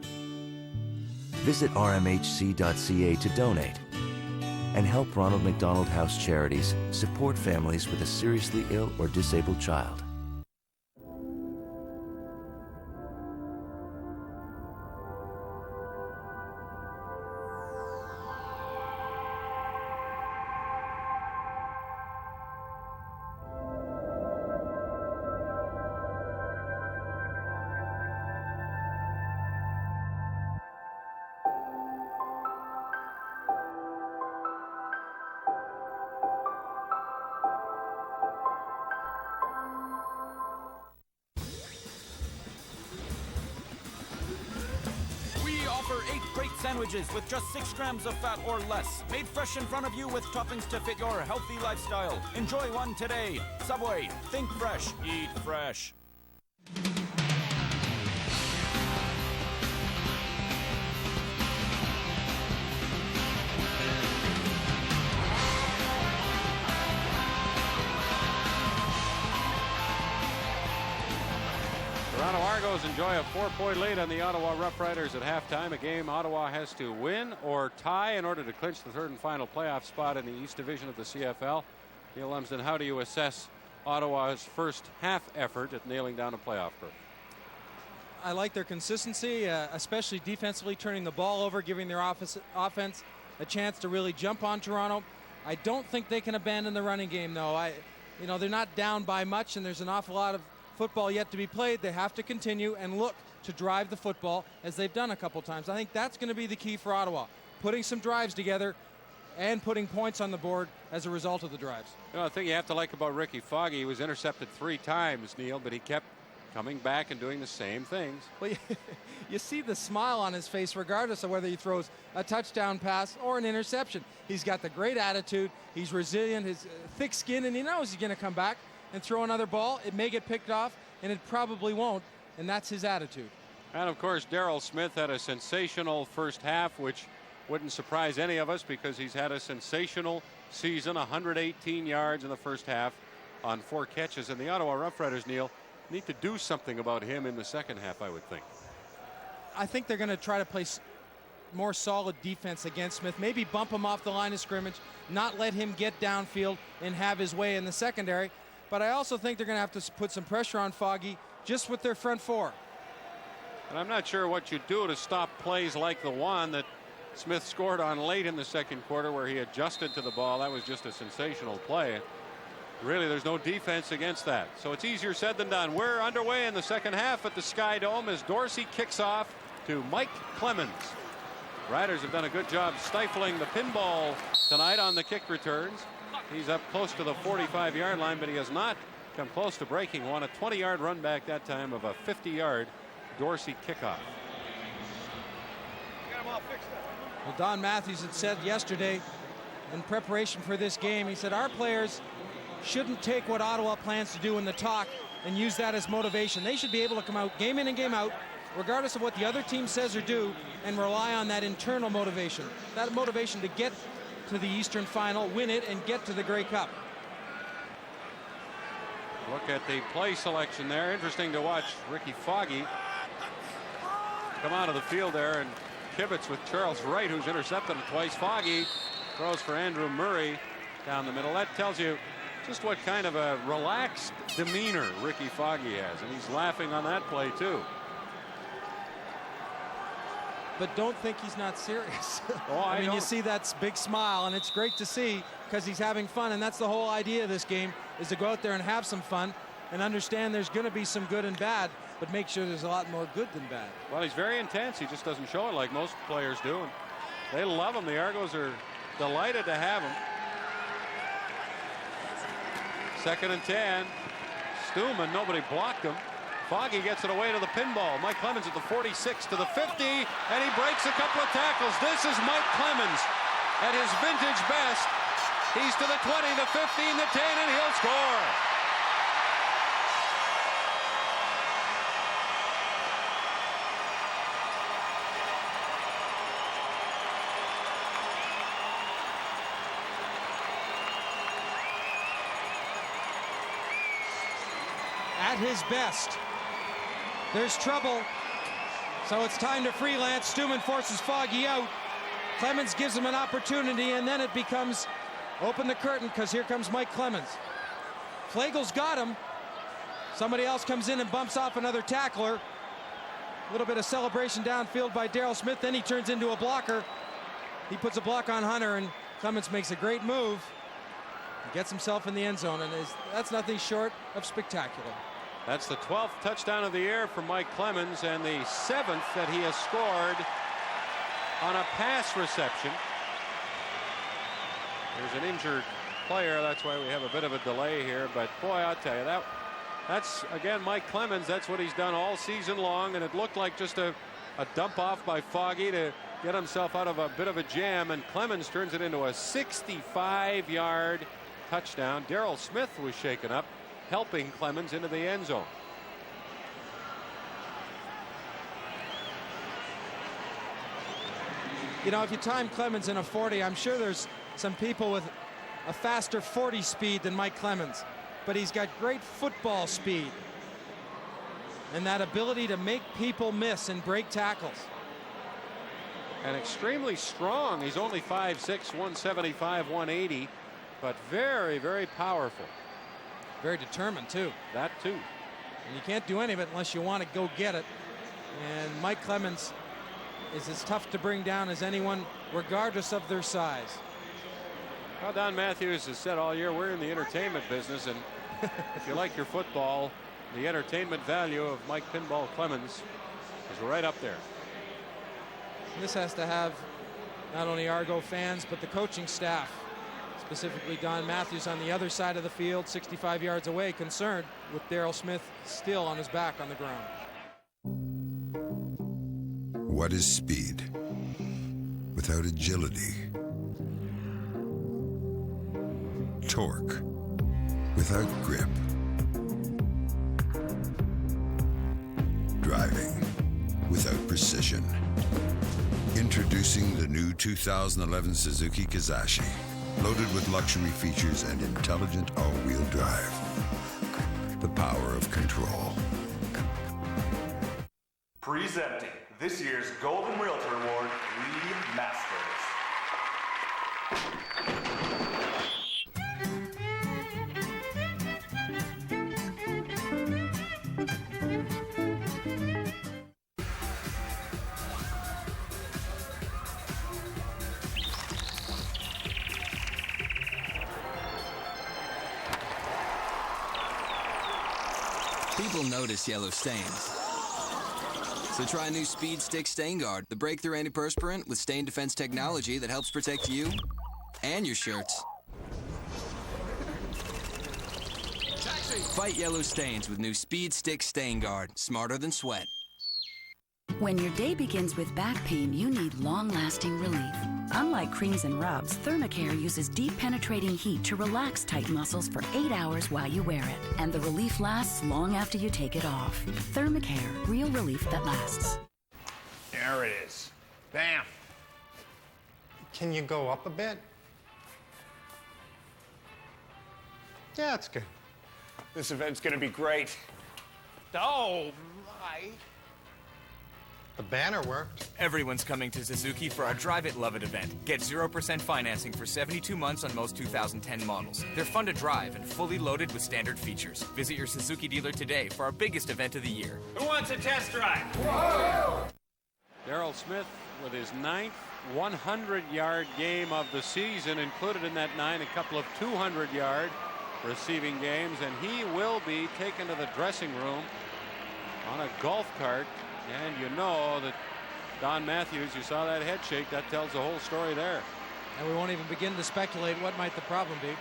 Visit rmhc.ca to donate and help Ronald McDonald House Charities support families with a seriously ill or disabled child. Offer 8 great sandwiches with just 6 grams of fat or less. Made fresh in front of you with toppings to fit your healthy lifestyle. Enjoy one today. Subway. Think fresh. Eat fresh. Toronto Argos enjoy a 4-point lead on the Ottawa Rough Riders at halftime. A game Ottawa has to win or tie in order to clinch the third and final playoff spot in the East Division of the CFL. Neil Lumsden, how do you assess Ottawa's first half effort at nailing down a playoff berth? I like their consistency, especially defensively, turning the ball over, giving their offense a chance to really jump on Toronto. I don't think they can abandon the running game, though. They're not down by much, and there's an awful lot of football yet to be played. They have to continue and look to drive the football as they've done a couple times. I think that's going to be the key for Ottawa, putting some drives together and putting points on the board as a result of the drives. The thing you have to like about Ricky Foggy, he was intercepted 3 times, Neil, but he kept coming back and doing the same things. Well, you see the smile on his face regardless of whether he throws a touchdown pass or an interception. He's got the great attitude, he's resilient, his thick skin, and he knows he's going to come back and throw another ball. It may get picked off, and it probably won't, and that's his attitude. And of course, Darryl Smith had a sensational first half, which wouldn't surprise any of us because he's had a sensational season. 118 yards in the first half on 4 catches, and the Ottawa Rough Riders, Neil, need to do something about him in the second half, I would think. I think they're going to try to play more solid defense against Smith, maybe bump him off the line of scrimmage, not let him get downfield and have his way in the secondary. But I also think they're going to have to put some pressure on Foggy just with their front 4. And I'm not sure what you do to stop plays like the one that Smith scored on late in the second quarter where he adjusted to the ball. That was just a sensational play. Really, there's no defense against that. So it's easier said than done. We're underway in the second half at the Sky Dome as Dorsey kicks off to Mike Clemens. Riders have done a good job stifling the pinball tonight on the kick returns. He's up close to the 45-yard line, but he has not come close to breaking one. A 20-yard run back that time of a 50-yard Dorsey kickoff. Well, Don Matthews had said yesterday in preparation for this game, he said our players shouldn't take what Ottawa plans to do in the talk and use that as motivation. They should be able to come out game in and game out, regardless of what the other team says or do, and rely on that internal motivation. That motivation to get to the Eastern Final, win it, and get to the Grey Cup. Look at the play selection there. Interesting to watch Ricky Foggy come out of the field there and kibitz with Charles Wright, who's intercepted him twice. Foggy throws for Andrew Murray down the middle. That tells you just what kind of a relaxed demeanor Ricky Foggy has, and he's laughing on that play too. but don't think he's not serious. Oh, I mean, don't. you see that big smile, and it's great to see because he's having fun, and that's the whole idea of this game, is to go out there and have some fun and understand there's going to be some good and bad, but make sure there's a lot more good than bad. Well, he's very intense. He just doesn't show it like most players do. And they love him. The Argos are delighted to have him. 2nd and 10. Stuhlman, nobody blocked him. Foggy gets it away to the pinball. Mike Clemens at the 46 to the 50, and he breaks a couple of tackles. This is Mike Clemens at his vintage best. He's to the 20, the 15, the 10, and he'll score. At his best. There's trouble. So it's time to freelance. Stuhlman forces Foggy out. Clemens gives him an opportunity, and then it becomes open the curtain because here comes Mike Clemens. Flagel's got him. Somebody else comes in and bumps off another tackler. A little bit of celebration downfield by Daryl Smith. Then he turns into a blocker. He puts a block on Hunter, and Clemens makes a great move. He gets himself in the end zone, and that's nothing short of spectacular. That's the 12th touchdown of the year for Mike Clemens, and the 7th that he has scored on a pass reception. There's an injured player. That's why we have a bit of a delay here. But boy, I'll tell you, that's again Mike Clemens. That's what he's done all season long, and it looked like just a dump off by Foggy to get himself out of a bit of a jam, and Clemens turns it into a 65-yard touchdown. Daryl Smith was shaken up, helping Clemens into the end zone. You know, if you time Clemens in a 40, I'm sure there's some people with a faster 40 speed than Mike Clemens, but he's got great football speed and that ability to make people miss and break tackles. And extremely strong. He's only 5'6", 175, 180, but very, very powerful. Very determined, too. That, too. And you can't do any of it unless you want to go get it. And Mike Clemens is as tough to bring down as anyone, regardless of their size. Well, Don Matthews has said all year, we're in the entertainment business, and if you like your football, the entertainment value of Mike Pinball Clemens is right up there. This has to have not only Argo fans, but the coaching staff, specifically Don Matthews on the other side of the field, 65 yards away, concerned with Daryl Smith still on his back on the ground. What is speed without agility? Torque without grip. Driving without precision. Introducing the new 2011 Suzuki Kizashi, loaded with luxury features and intelligent all-wheel drive. The power of control. Presenting this year's Golden Realtor Award, Reed Masters. People notice yellow stains. So try new Speed Stick Stain Guard, the breakthrough antiperspirant with stain defense technology that helps protect you and your shirts. Fight yellow stains with new Speed Stick Stain Guard, smarter than sweat. When your day begins with back pain, you need long-lasting relief. Unlike creams and rubs, Thermacare uses deep penetrating heat to relax tight muscles for 8 hours while you wear it. And the relief lasts long after you take it off. Thermacare, real relief that lasts. There it is. Bam. Can you go up a bit? Yeah, that's good. This event's gonna be great. Oh, my. The banner worked. Everyone's coming to Suzuki for our Drive It Love It event. Get 0% financing for 72 months on most 2010 models. They're fun to drive and fully loaded with standard features. Visit your Suzuki dealer today for our biggest event of the year. Who wants a test drive? Daryl Smith with his 9th 100-yard game of the season. Included in that 9 a couple of 200-yard receiving games, and he will be taken to the dressing room on a golf cart. And you know that Don Matthews, you saw that head shake, that tells the whole story there. And we won't even begin to speculate what might the problem be.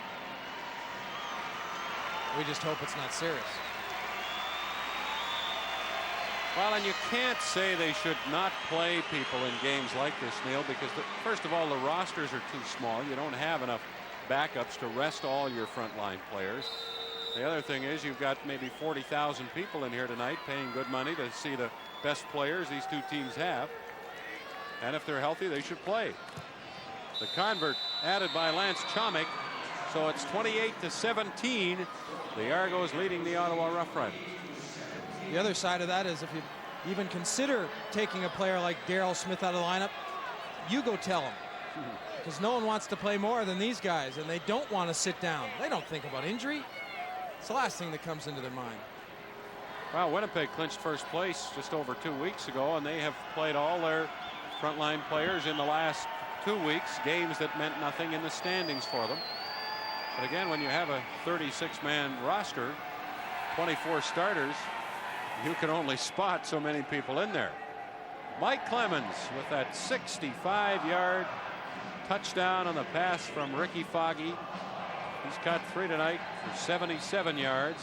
We just hope it's not serious. Well, and you can't say they should not play people in games like this, Neil, because first of all, the rosters are too small. You don't have enough backups to rest all your frontline players. The other thing is you've got maybe 40,000 people in here tonight paying good money to see the best players these two teams have. And if they're healthy, they should play. The convert added by Lance Chomik. So it's 28-17. The Argos leading the Ottawa Rough Riders. The other side of that is if you even consider taking a player like Daryl Smith out of the lineup, you go tell him. Because no one wants to play more than these guys, and they don't want to sit down. They don't think about injury. It's the last thing that comes into their mind. Well, Winnipeg clinched first place just over 2 weeks ago, and they have played all their frontline players in the last 2 weeks, games that meant nothing in the standings for them. But again, when you have a 36-man roster, 24 starters, you can only spot so many people in there. Mike Clemens with that 65-yard touchdown on the pass from Ricky Foggy. He's caught 3 tonight for 77 yards.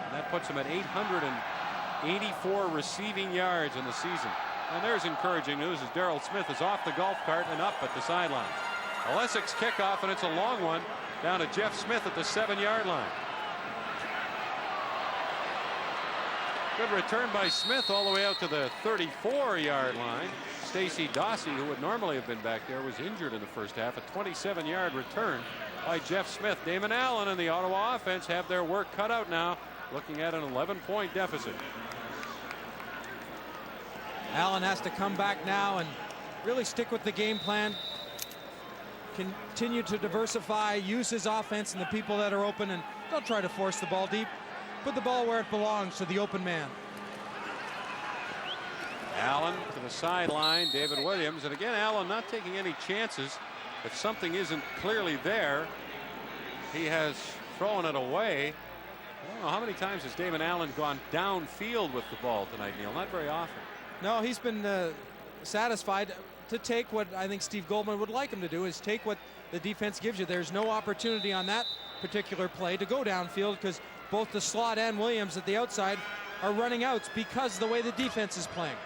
And that puts him at 884 receiving yards in the season. And there's encouraging news as Daryl Smith is off the golf cart and up at the sideline. A Essex kickoff, and it's a long one down to Jeff Smith at the 7-yard line. Good return by Smith all the way out to the 34-yard line. Stacey Dossey, who would normally have been back there, was injured in the first half. A 27-yard return by Jeff Smith. Damon Allen and the Ottawa offense have their work cut out now, looking at an 11-point deficit. Allen has to come back now and really stick with the game plan. Continue to diversify, use his offense and the people that are open, and don't try to force the ball deep. Put the ball where it belongs, to the open man. Allen to the sideline, David Williams, and again Allen not taking any chances. If something isn't clearly there, he has thrown it away. I don't know how many times has Damon Allen gone downfield with the ball tonight, Neil. Not very often. No, he's been satisfied to take what I think Steve Goldman would like him to do, is take what the defense gives you. There's no opportunity on that particular play to go downfield because both the slot and Williams at the outside are running outs because of the way the defense is playing.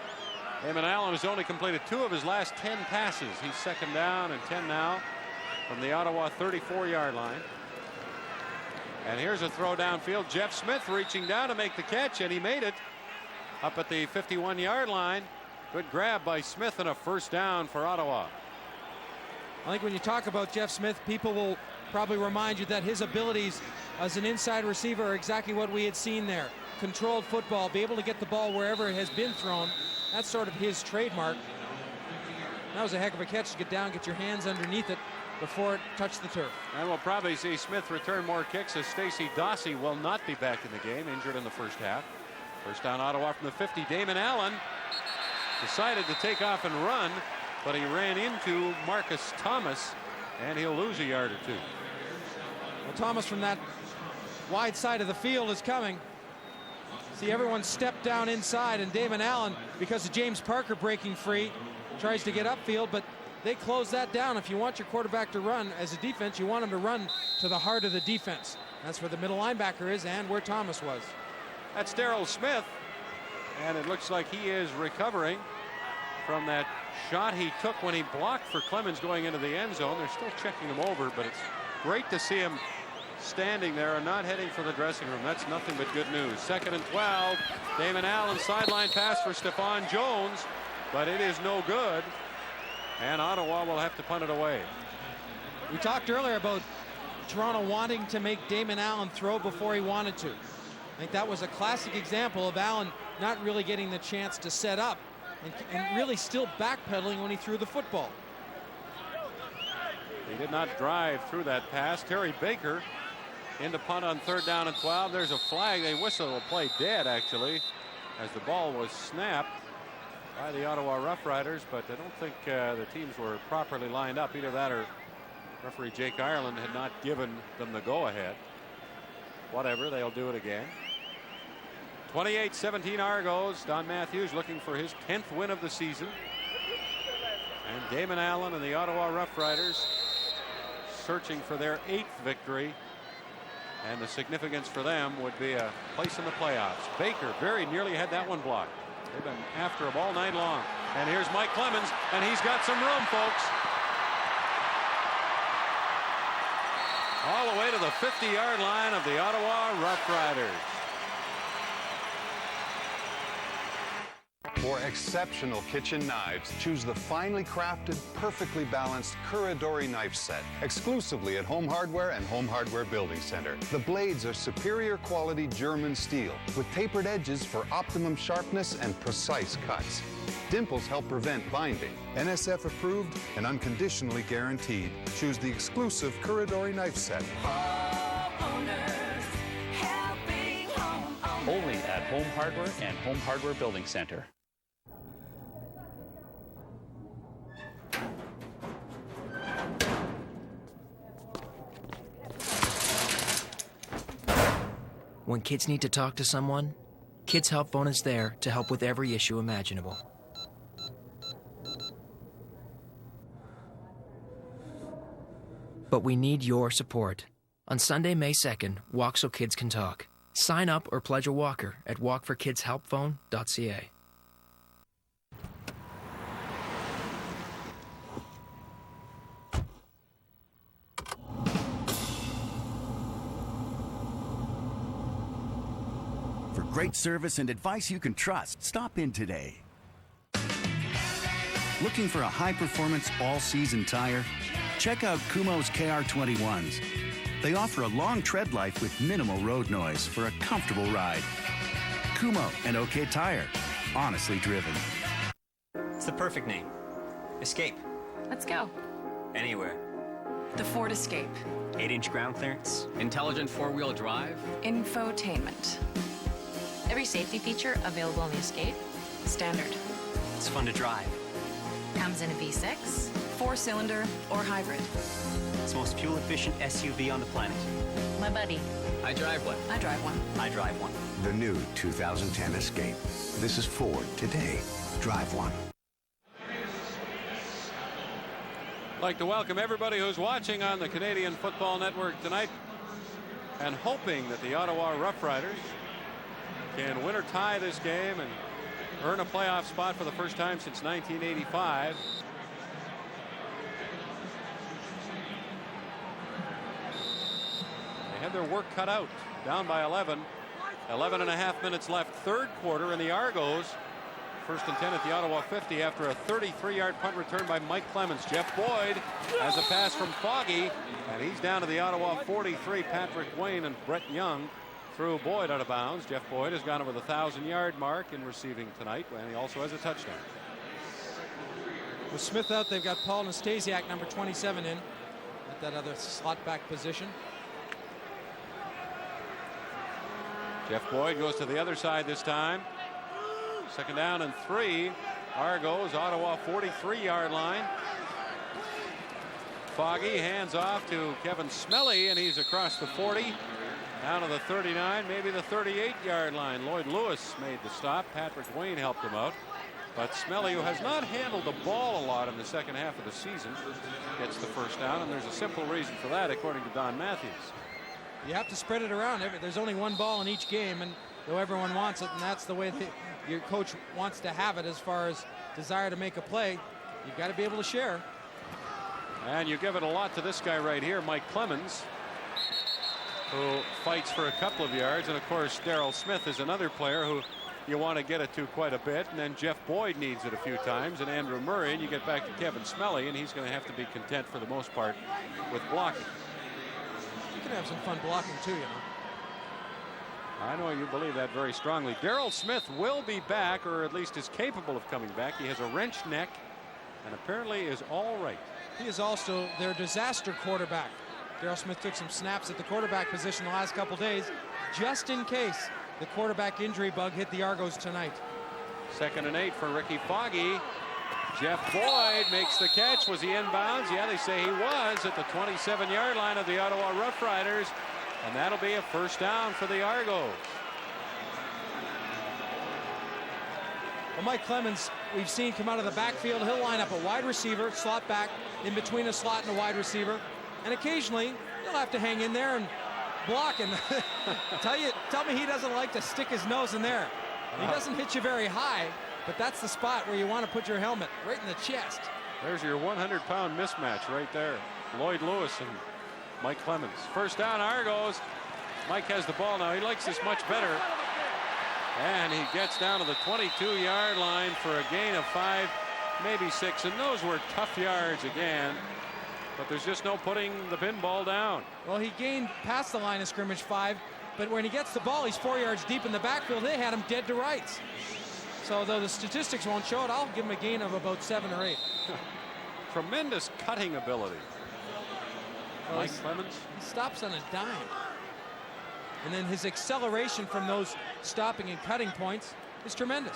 Damon Allen has only completed 2 of his last 10 passes. He's 2nd down and 10 now from the Ottawa 34-yard line. And here's a throw downfield. Jeff Smith reaching down to make the catch, and he made it up at the 51-yard line. Good grab by Smith and a first down for Ottawa. I think when you talk about Jeff Smith, people will probably remind you that his abilities as an inside receiver are exactly what we had seen there. Controlled football, be able to get the ball wherever it has been thrown. That's sort of his trademark. That was a heck of a catch to get down, get your hands underneath it before it touched the turf. And we'll probably see Smith return more kicks as Stacey Dossey will not be back in the game, injured in the first half. First down Ottawa from the 50. Damon Allen decided to take off and run, but he ran into Marcus Thomas, and he'll lose a yard or 2. Well, Thomas from that wide side of the field is coming. See everyone step down inside, and Damon Allen, because of James Parker breaking free, tries to get upfield, but they close that down. If you want your quarterback to run as a defense, you want him to run to the heart of the defense. That's where the middle linebacker is and where Thomas was. That's Daryl Smith, and it looks like he is recovering from that shot he took when he blocked for Clemens going into the end zone. They're still checking him over, but it's great to see him standing there and not heading for the dressing room. That's nothing but good news. 2nd and 12. Damon Allen sideline pass for Stephon Jones, but it is no good, and Ottawa will have to punt it away. We talked earlier about Toronto wanting to make Damon Allen throw before he wanted to. I think that was a classic example of Allen not really getting the chance to set up and really still backpedaling when he threw the football. He did not drive through that pass. Terry Baker into punt on 3rd down and 12. There's a flag. They whistle a play dead, actually, as the ball was snapped. by the Ottawa Rough Riders, but I don't think the teams were properly lined up. Either that or referee Jake Ireland had not given them the go-ahead. Whatever, they'll do it again. 28-17 Argos. Don Matthews looking for his 10th win of the season. And Damon Allen and the Ottawa Rough Riders searching for their 8th victory. And the significance for them would be a place in the playoffs. Baker very nearly had that one blocked. They've been after him all night long. And here's Mike Clemens, and he's got some room, folks. All the way to the 50-yard line of the Ottawa Rough Riders. For exceptional kitchen knives, choose the finely crafted, perfectly balanced Kuradori knife set, exclusively at Home Hardware and Home Hardware Building Center. The blades are superior quality German steel with tapered edges for optimum sharpness and precise cuts. Dimples help prevent binding. NSF approved and unconditionally guaranteed. Choose the exclusive Kuradori knife set. Only at Home Hardware and Home Hardware Building Center. When kids need to talk to someone, Kids Help Phone is there to help with every issue imaginable. But we need your support. On Sunday, May 2nd, Walk So Kids Can Talk. Sign up or pledge a walker at walkforkidshelpphone.ca. For great service and advice you can trust, stop in today. Looking for a high-performance all-season tire? Check out Kumho's KR21s. They offer a long tread life with minimal road noise for a comfortable ride. Kumho and OK Tire. Honestly driven. It's the perfect name. Escape. Let's go. Anywhere. The Ford Escape. 8-inch ground clearance. Intelligent four-wheel drive. Infotainment. Every safety feature available in the Escape. Standard. It's fun to drive. Comes in a V6, 4-cylinder, or hybrid. It's the most fuel-efficient SUV on the planet. My buddy. I drive one. I drive one. I drive one. The new 2010 Escape. This is Ford today. Drive one. I'd like to welcome everybody who's watching on the Canadian Football Network tonight and hoping that the Ottawa Rough Riders can win or tie this game and earn a playoff spot for the first time since 1985. They had their work cut out. Down by 11. 11 and a half minutes left. Third quarter, and the Argos first and 10 at the Ottawa 50 after a 33-yard punt return by Mike Clemens. Jeff Boyd has a pass from Foggy, and he's down to the Ottawa 43. Patrick Wayne and Brett Young threw Boyd out of bounds. Jeff Boyd has gone over the 1,000-yard mark in receiving tonight, and he also has a touchdown. With Smith out, they've got Paul Nastasiak, number 27, in at that other slot back position. Jeff Boyd goes to the other side this time. Second down and 3. Argos, Ottawa 43-yard line. Foggy hands off to Kevin Smelly, and he's across the 40. Down to the 39, maybe the 38-yard line. Lloyd Lewis made the stop. Patrick Wayne helped him out. But Smelly, who has not handled the ball a lot in the second half of the season, gets the first down, and there's a simple reason for that, according to Don Matthews. You have to spread it around. There's only one ball in each game, and though everyone wants it, and that's the way your coach wants to have it as far as desire to make a play, you've got to be able to share. And you give it a lot to this guy right here, Mike Clemens, who fights for a couple of yards. And of course, Darrell Smith is another player who you want to get it to quite a bit. And then Jeff Boyd needs it a few times, and Andrew Murray, and you get back to Kevin Smelly, and he's going to have to be content for the most part with blocking. You can have some fun blocking too, you know. I know you believe that very strongly. Darrell Smith will be back, or at least is capable of coming back. He has a wrenched neck and apparently is all right. He is also their disaster quarterback. Darrell Smith took some snaps at the quarterback position the last couple days, just in case the quarterback injury bug hit the Argos tonight. 2nd and 8 for Ricky Foggy. Jeff Boyd makes the catch. Was he inbounds? Yeah, they say he was at the 27-yard line of the Ottawa Rough Riders. And that'll be a first down for the Argos. Well, Mike Clemens, we've seen come out of the backfield. He'll line up a wide receiver, slot back in between a slot and a wide receiver. And occasionally, he'll have to hang in there and block. And tell me he doesn't like to stick his nose in there. He doesn't hit you very high, but that's the spot where you want to put your helmet, right in the chest. There's your 100-pound mismatch right there. Lloyd Lewis and Mike Clemens. First down, Argos. Mike has the ball now. He likes this much better. And he gets down to the 22-yard line for a gain of 5, maybe 6. And those were tough yards again. But there's just no putting the pinball down. Well, he gained past the line of scrimmage 5. But when he gets the ball, he's 4 yards deep in the backfield. They had him dead to rights. So though the statistics won't show it, I'll give him a gain of about 7 or 8. Tremendous cutting ability. Well, Mike Clemens. He stops on a dime. And then his acceleration from those stopping and cutting points is tremendous.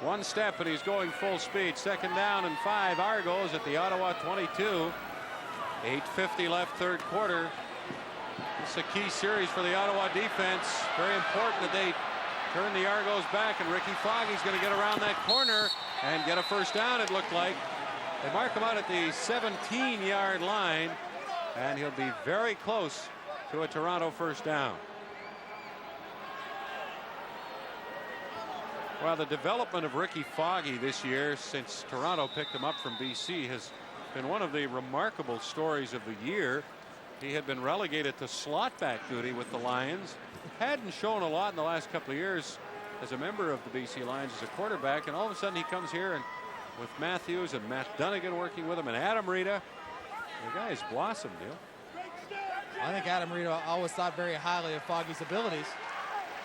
One step and he's going full speed. 2nd down and 5. Argos at the Ottawa 22. 8:50 left, 3rd quarter. It's a key series for the Ottawa defense. Very important that they turn the Argos back, and Ricky Foggy's going to get around that corner and get a first down, it looked like. They mark him out at the 17-yard line, and he'll be very close to a Toronto first down. Well, the development of Ricky Foggy this year since Toronto picked him up from BC has been one of the remarkable stories of the year. He had been relegated to slot back duty with the Lions. Hadn't shown a lot in the last couple of years as a member of the BC Lions as a quarterback, and all of a sudden he comes here and with Matthews and Matt Dunnigan working with him and Adam Rita, the guy has blossomed. I think Adam Rita always thought very highly of Foggy's abilities,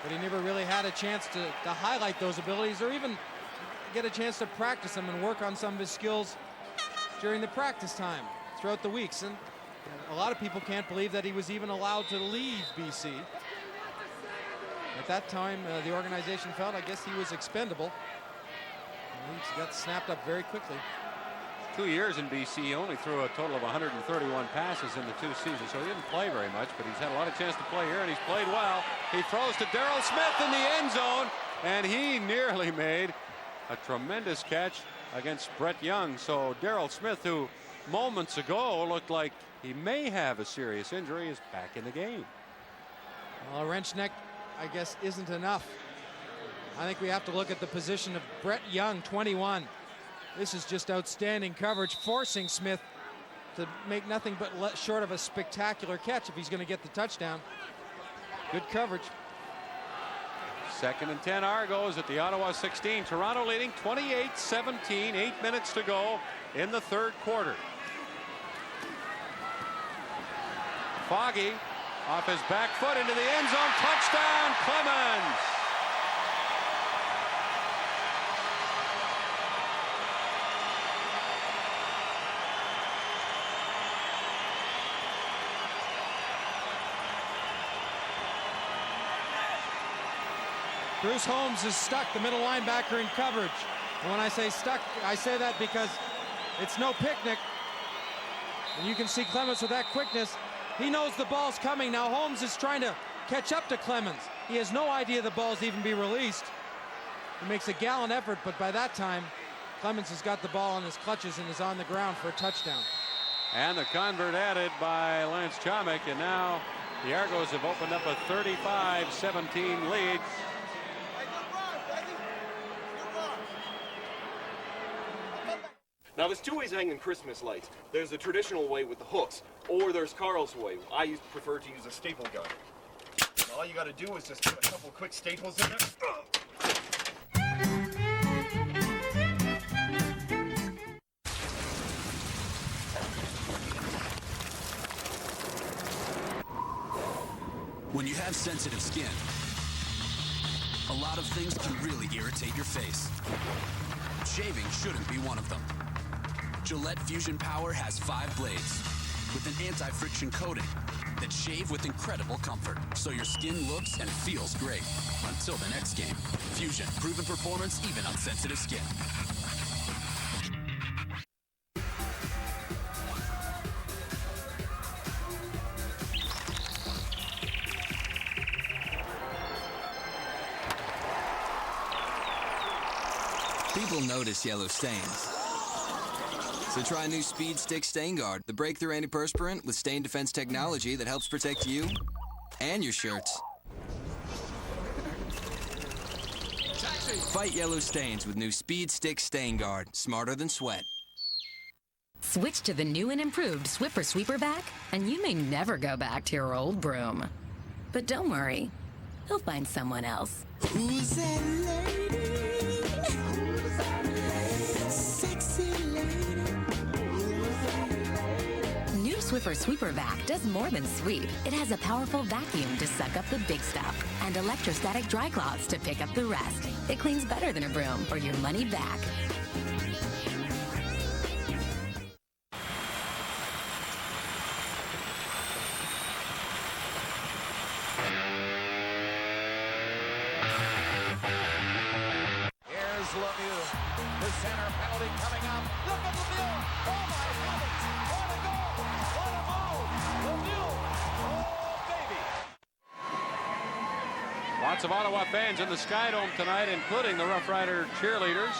but he never really had a chance to highlight those abilities or even get a chance to practice them and work on some of his skills during the practice time throughout the weeks. And a lot of people can't believe that he was even allowed to leave BC. At that time, the organization felt, I guess, he was expendable. And he got snapped up very quickly. 2 years in BC, he only threw a total of 131 passes in the 2 seasons, so he didn't play very much, but he's had a lot of chance to play here, and he's played well. He throws to Darryl Smith in the end zone, and he nearly made a tremendous catch against Brett Young. So Darryl Smith, who moments ago looked like he may have a serious injury, is back in the game. Well, a wrench neck, I guess, isn't enough. I think we have to look at the position of Brett Young, 21. This is just outstanding coverage, forcing Smith to make nothing but short of a spectacular catch if he's going to get the touchdown. Good coverage. 2nd and 10 Argos at the Ottawa 16. Toronto leading 28-17, 8 minutes to go in the 3rd quarter. Foggy off his back foot into the end zone. Touchdown, Clemens. Bruce Holmes is stuck, the middle linebacker in coverage. And when I say stuck, I say that because it's no picnic. And you can see Clemens with that quickness. He knows the ball's coming. Now Holmes is trying to catch up to Clemens. He has no idea the ball's even be released. He makes a gallant effort, but by that time, Clemens has got the ball in his clutches and is on the ground for a touchdown. And the convert added by Lance Chomick, and now the Argos have opened up a 35-17 lead. Now, there's 2 ways of hanging Christmas lights. There's the traditional way with the hooks, or there's Carl's way. I prefer to use a staple gun. And all you got to do is just put a couple quick staples in there. When you have sensitive skin, a lot of things can really irritate your face. Shaving shouldn't be one of them. Gillette Fusion Power has 5 blades with an anti-friction coating that shave with incredible comfort, so your skin looks and feels great. Until the next game. Fusion, proven performance even on sensitive skin. People notice yellow stains. So try new Speed Stick Stain Guard, the breakthrough antiperspirant with stain defense technology that helps protect you and your shirts. Fight yellow stains with new Speed Stick Stain Guard, smarter than sweat. Switch to the new and improved Swiffer Sweeper Vac, and you may never go back to your old broom. But don't worry, he'll find someone else. Who's that lady? Sexy lady. New Swiffer Sweeper Vac does more than sweep. It has a powerful vacuum to suck up the big stuff and electrostatic dry cloths to pick up the rest. It cleans better than a broom or your money back. Here's Lemieux. The center penalty coming up. Look at Lemieux. Oh my heavens. What a goal. What a move. Lemieux. Oh baby. Lots of Ottawa fans in the Sky Dome tonight, including the Rough Rider cheerleaders.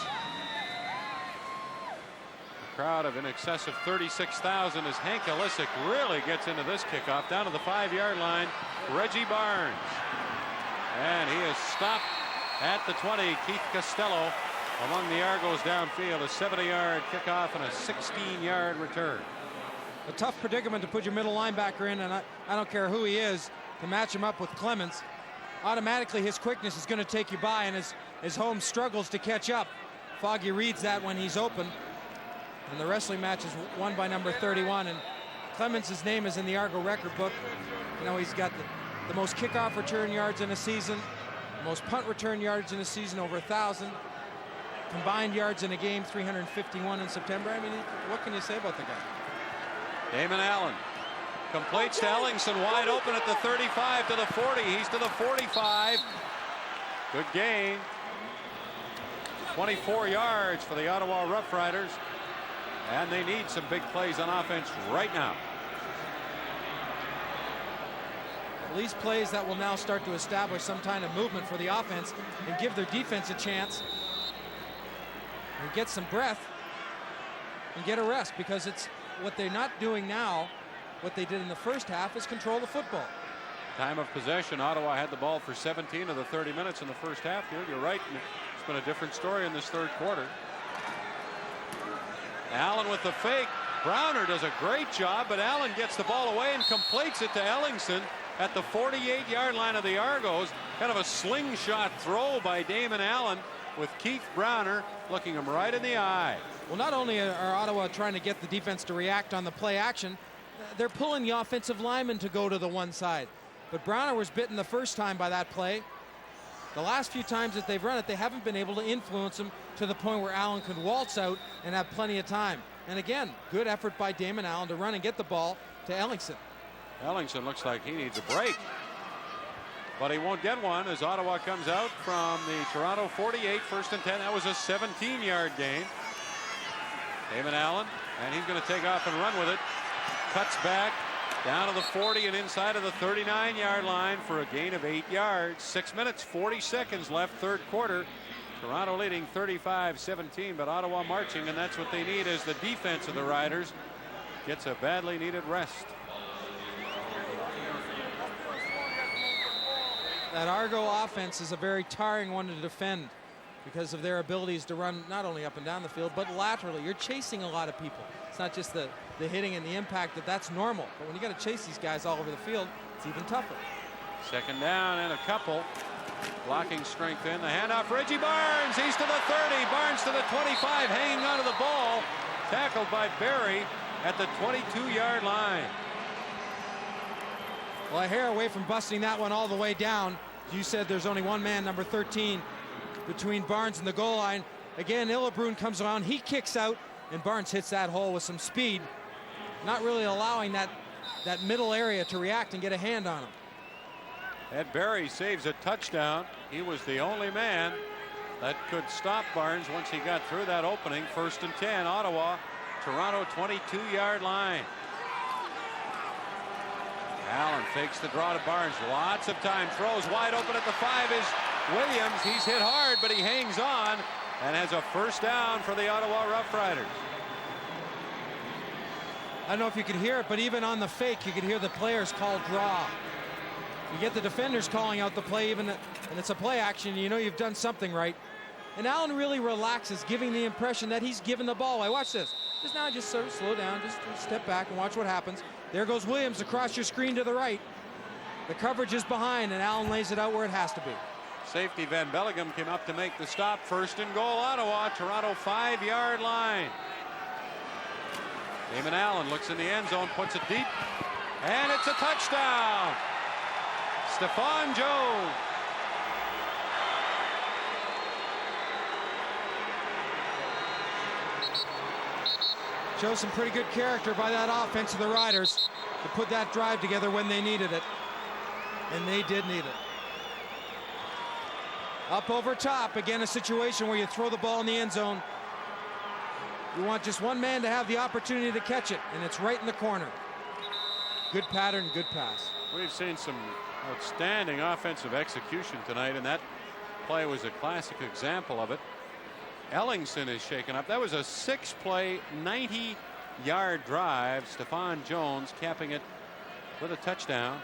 A crowd of in excess of 36,000 as Hank Ilisic really gets into this kickoff down to the 5-yard line. Reggie Barnes. And he is stopped at the 20. Keith Costello among the Argos downfield. A 70-yard kickoff and a 16-yard return. A tough predicament to put your middle linebacker in, and I don't care who he is, to match him up with Clemens. Automatically his quickness is going to take you by, and his home struggles to catch up. Foggy reads that when he's open, and the wrestling match is won by number 31, and Clemens' name is in the Argo record book. You know, he's got the most kickoff return yards in a season, the most punt return yards in a season, over 1,000. Combined yards in a game, 351 in September. I mean, what can you say about the guy? Damon Allen completes to Ellingson, wide open at the 35 to the 40. He's to the 45. Good gain. 24 yards for the Ottawa Rough Riders. And they need some big plays on offense right now. These plays that will now start to establish some kind of movement for the offense and give their defense a chance and get some breath and get a rest, because it's what they're not doing now. What they did in the first half is control the football. Time of possession, Ottawa had the ball for 17 of the 30 minutes in the first half. You're right. It's been a different story in this third quarter. Allen with the fake. Browner does a great job, but Allen gets the ball away and completes it to Ellingson at the 48-yard line of the Argos. Kind of a slingshot throw by Damon Allen, with Keith Browner looking him right in the eye. Well, not only are Ottawa trying to get the defense to react on the play action, they're pulling the offensive lineman to go to the one side. But Browner was bitten the first time by that play. The last few times that they've run it, they haven't been able to influence him to the point where Allen could waltz out and have plenty of time. And again, good effort by Damon Allen to run and get the ball to Ellingson. Ellingson looks like he needs a break, but he won't get one as Ottawa comes out from the Toronto 48, 1st and 10. That was a 17-yard gain. Damon Allen, and he's going to take off and run with it. Cuts back down to the 40 and inside of the 39-yard line for a gain of 8 yards. 6 minutes, 40 seconds left, third quarter. Toronto leading 35-17, but Ottawa marching, and that's what they need as the defense of the Riders gets a badly needed rest. That Argo offense is a very tiring one to defend because of their abilities to run not only up and down the field, but laterally. You're chasing a lot of people. It's not just the hitting and the impact that's normal, but when you got to chase these guys all over the field, it's even tougher. Second down and a couple. Blocking strength in. The handoff, Reggie Barnes. He's to the 30. Barnes to the 25, hanging onto the ball. Tackled by Barry at the 22-yard line. Well, a hair away from busting that one all the way down. You said there's only one man, number 13, between Barnes and the goal line. Again, Illebroon comes around. He kicks out, and Barnes hits that hole with some speed, not really allowing that that middle area to react and get a hand on him. Ed Barry saves a touchdown. He was the only man that could stop Barnes once he got through that opening. 1st and 10, Ottawa, Toronto 22-yard line. Allen fakes the draw to Barnes. Lots of time. Throws wide open at the 5 is Williams. He's hit hard, but he hangs on and has a first down for the Ottawa Rough Riders. I don't know if you could hear it, but even on the fake, you could hear the players call draw. You get the defenders calling out the play, even, and it's a play action. You know you've done something right. And Allen really relaxes, giving the impression that he's given the ball away. Watch this. Just sort of slow down, just step back and watch what happens. There goes Williams across your screen to the right. The coverage is behind, and Allen lays it out where it has to be. Safety Van Bellingham came up to make the stop. 1st and goal, Ottawa, Toronto 5-yard line. Damon Allen looks in the end zone, puts it deep, and it's a touchdown. Stephon Jones. Shows some pretty good character by that offense of the Riders to put that drive together when they needed it. And they did need it. Up over top, again a situation where you throw the ball in the end zone. You want just one man to have the opportunity to catch it, and it's right in the corner. Good pattern, good pass. We've seen some outstanding offensive execution tonight, and that play was a classic example of it. Ellingson is shaken up. That was a 6-play, 90-yard drive. Stephon Jones capping it with a touchdown.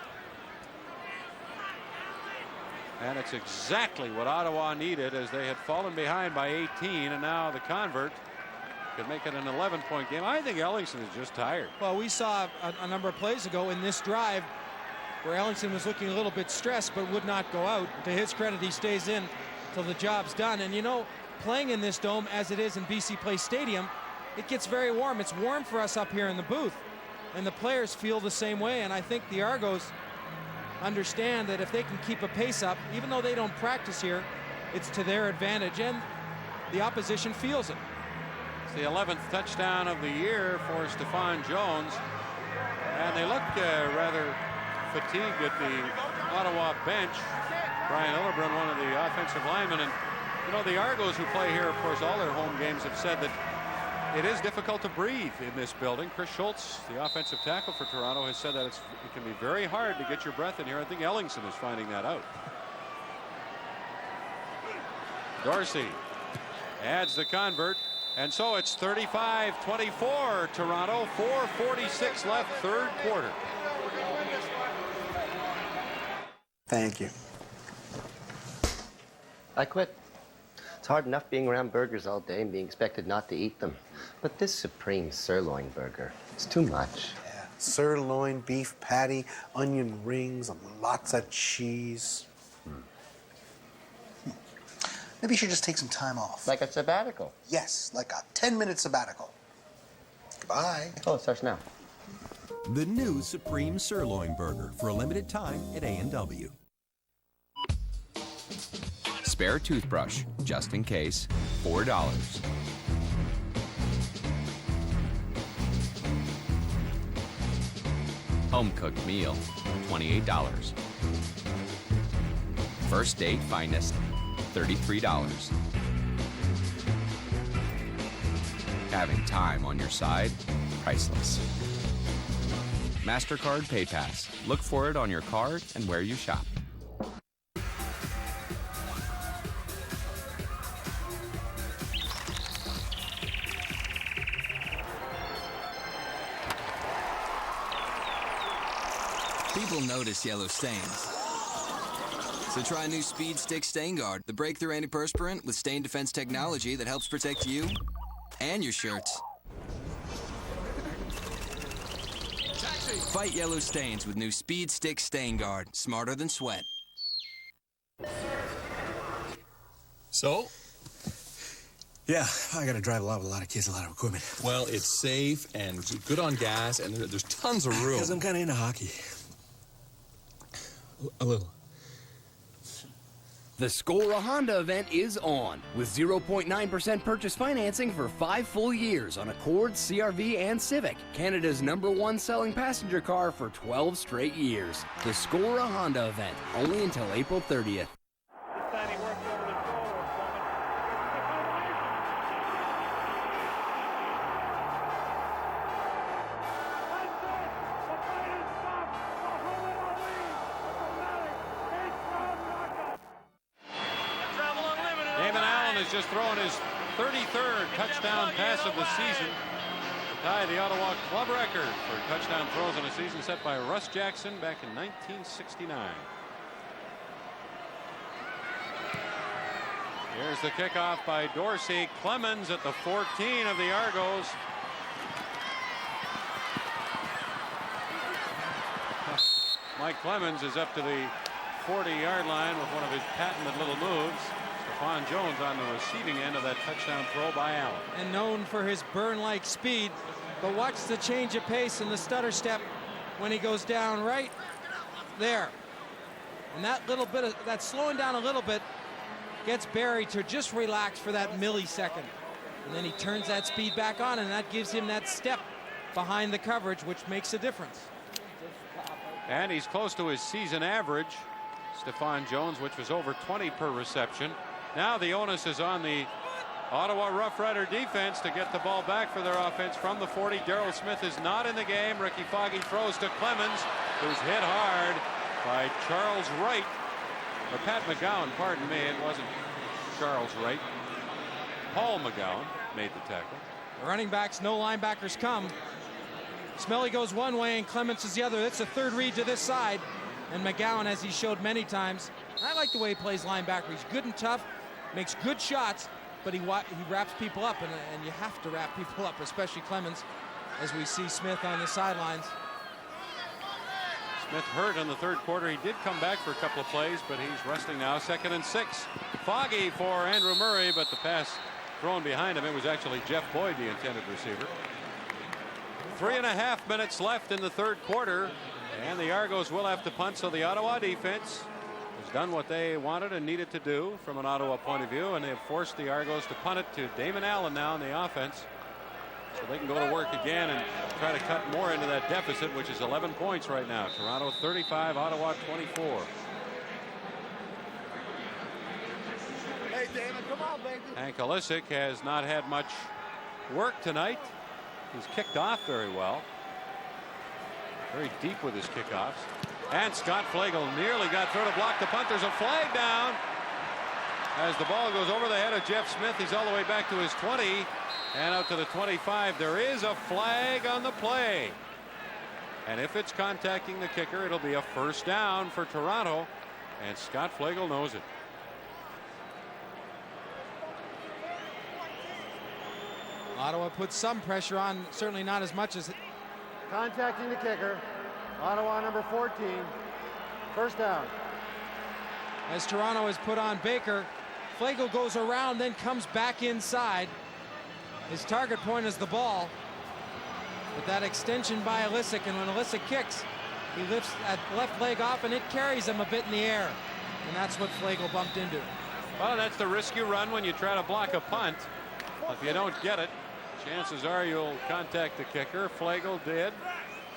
And it's exactly what Ottawa needed, as they had fallen behind by 18, and now the convert could make it an 11-point game. I think Ellingson is just tired. Well, we saw a number of plays ago in this drive where Ellingson was looking a little bit stressed but would not go out. To his credit, he stays in till the job's done. And you know, playing in this dome as it is in BC Place Stadium, it gets very warm. It's warm for us up here in the booth, and the players feel the same way. And I think the Argos understand that if they can keep a pace up, even though they don't practice here, it's to their advantage, and the opposition feels it. It's the 11th touchdown of the year for Stephon Jones, and they look rather fatigued at the Ottawa bench. Brian Illebrun, one of the offensive linemen, and you know, the Argos who play here, of course, all their home games have said that it is difficult to breathe in this building. Chris Schultz, the offensive tackle for Toronto, has said that it can be very hard to get your breath in here. I think Ellingson is finding that out. Dorsey adds the convert, and so it's 35-24 Toronto. 4:46 left, third quarter. Thank you. I quit. It's hard enough being around burgers all day and being expected not to eat them. But this supreme sirloin burger, it's too much. Yeah. Sirloin, beef patty, onion rings, and lots of cheese. Maybe you should just take some time off. Like a sabbatical? Yes, like a 10-minute sabbatical. Goodbye. Oh, it starts now. The new Supreme Sirloin Burger for a limited time at A&W. Spare toothbrush, just in case, $4. Home-cooked meal, $28. First date finest, $33. Having time on your side, priceless. MasterCard PayPass. Look for it on your card and where you shop. People notice yellow stains. So try new Speed Stick Stain Guard, the breakthrough antiperspirant with stain defense technology that helps protect you and your shirts. Fight yellow stains with new Speed Stick Stain Guard. Smarter than sweat. So? Yeah, I gotta drive a lot with a lot of kids, a lot of equipment. Well, it's safe and good on gas, and there's tons of room. Because I'm kind of into hockey. A little. The Score a Honda event is on, with 0.9% purchase financing for 5 full years on Accord, CR-V, and Civic, Canada's #1 selling passenger car for 12 straight years. The Score a Honda event, only until April 30th. Just throwing his 33rd touchdown pass of the season to tie the Ottawa club record for touchdown throws in a season set by Russ Jackson back in 1969. Here's the kickoff by Dorsey. Clemens at the 14 of the Argos. Mike Clemens is up to the 40-yard line with one of his patented little moves. Stephon Jones on the receiving end of that touchdown throw by Allen. And known for his burn-like speed, but watch the change of pace and the stutter step when he goes down right there. And that little bit of that slowing down a little bit gets Barry to just relax for that millisecond. And then he turns that speed back on, and that gives him that step behind the coverage, which makes a difference. And he's close to his season average, Stephon Jones, which was over 20 per reception. Now the onus is on the Ottawa Rough Rider defense to get the ball back for their offense from the 40. Darrell Smith is not in the game. Ricky Foggy throws to Clemens, who's hit hard by Charles Wright. Or Pat McGowan, pardon me, it wasn't Charles Wright. Paul McGowan made the tackle. The running backs, no linebackers come. Smelly goes one way and Clemens is the other. That's a third read to this side. And McGowan, as he showed many times, I like the way he plays linebacker. He's good and tough, makes good shots, but he wraps people up, and you have to wrap people up, especially Clemens, as we see Smith on the sidelines. Smith hurt in the third quarter. He did come back for a couple of plays, but he's resting now. 2nd and 6. Foggy for Andrew Murray, but the pass thrown behind him. It was actually Jeff Boyd, the intended receiver. 3.5 minutes left in the third quarter, and the Argos will have to punt, so the Ottawa defense has done what they wanted and needed to do from an Ottawa point of view, and they have forced the Argos to punt it to Damon Allen now in the offense, so they can go to work again and try to cut more into that deficit, which is 11 points right now. Toronto 35, Ottawa 24. Hey, Damon, come on, baby. Hank Olisic has not had much work tonight. He's kicked off very well. Very deep with his kickoffs. And Scott Flagel nearly got through to block the punt. There's a flag down as the ball goes over the head of Jeff Smith. He's all the way back to his 20 and out to the 25. There is a flag on the play. And if it's contacting the kicker, it'll be a first down for Toronto. And Scott Flagel knows it. Ottawa puts some pressure on, certainly not as much as... Contacting the kicker. Ottawa number 14. First down. As Toronto has put on Baker, Flagel goes around, then comes back inside. His target point is the ball. But that extension by Olisic, and when Olisic kicks, he lifts that left leg off and it carries him a bit in the air. And that's what Flagel bumped into. Well, that's the risk you run when you try to block a punt. If you don't get it, chances are you'll contact the kicker. Flagel did.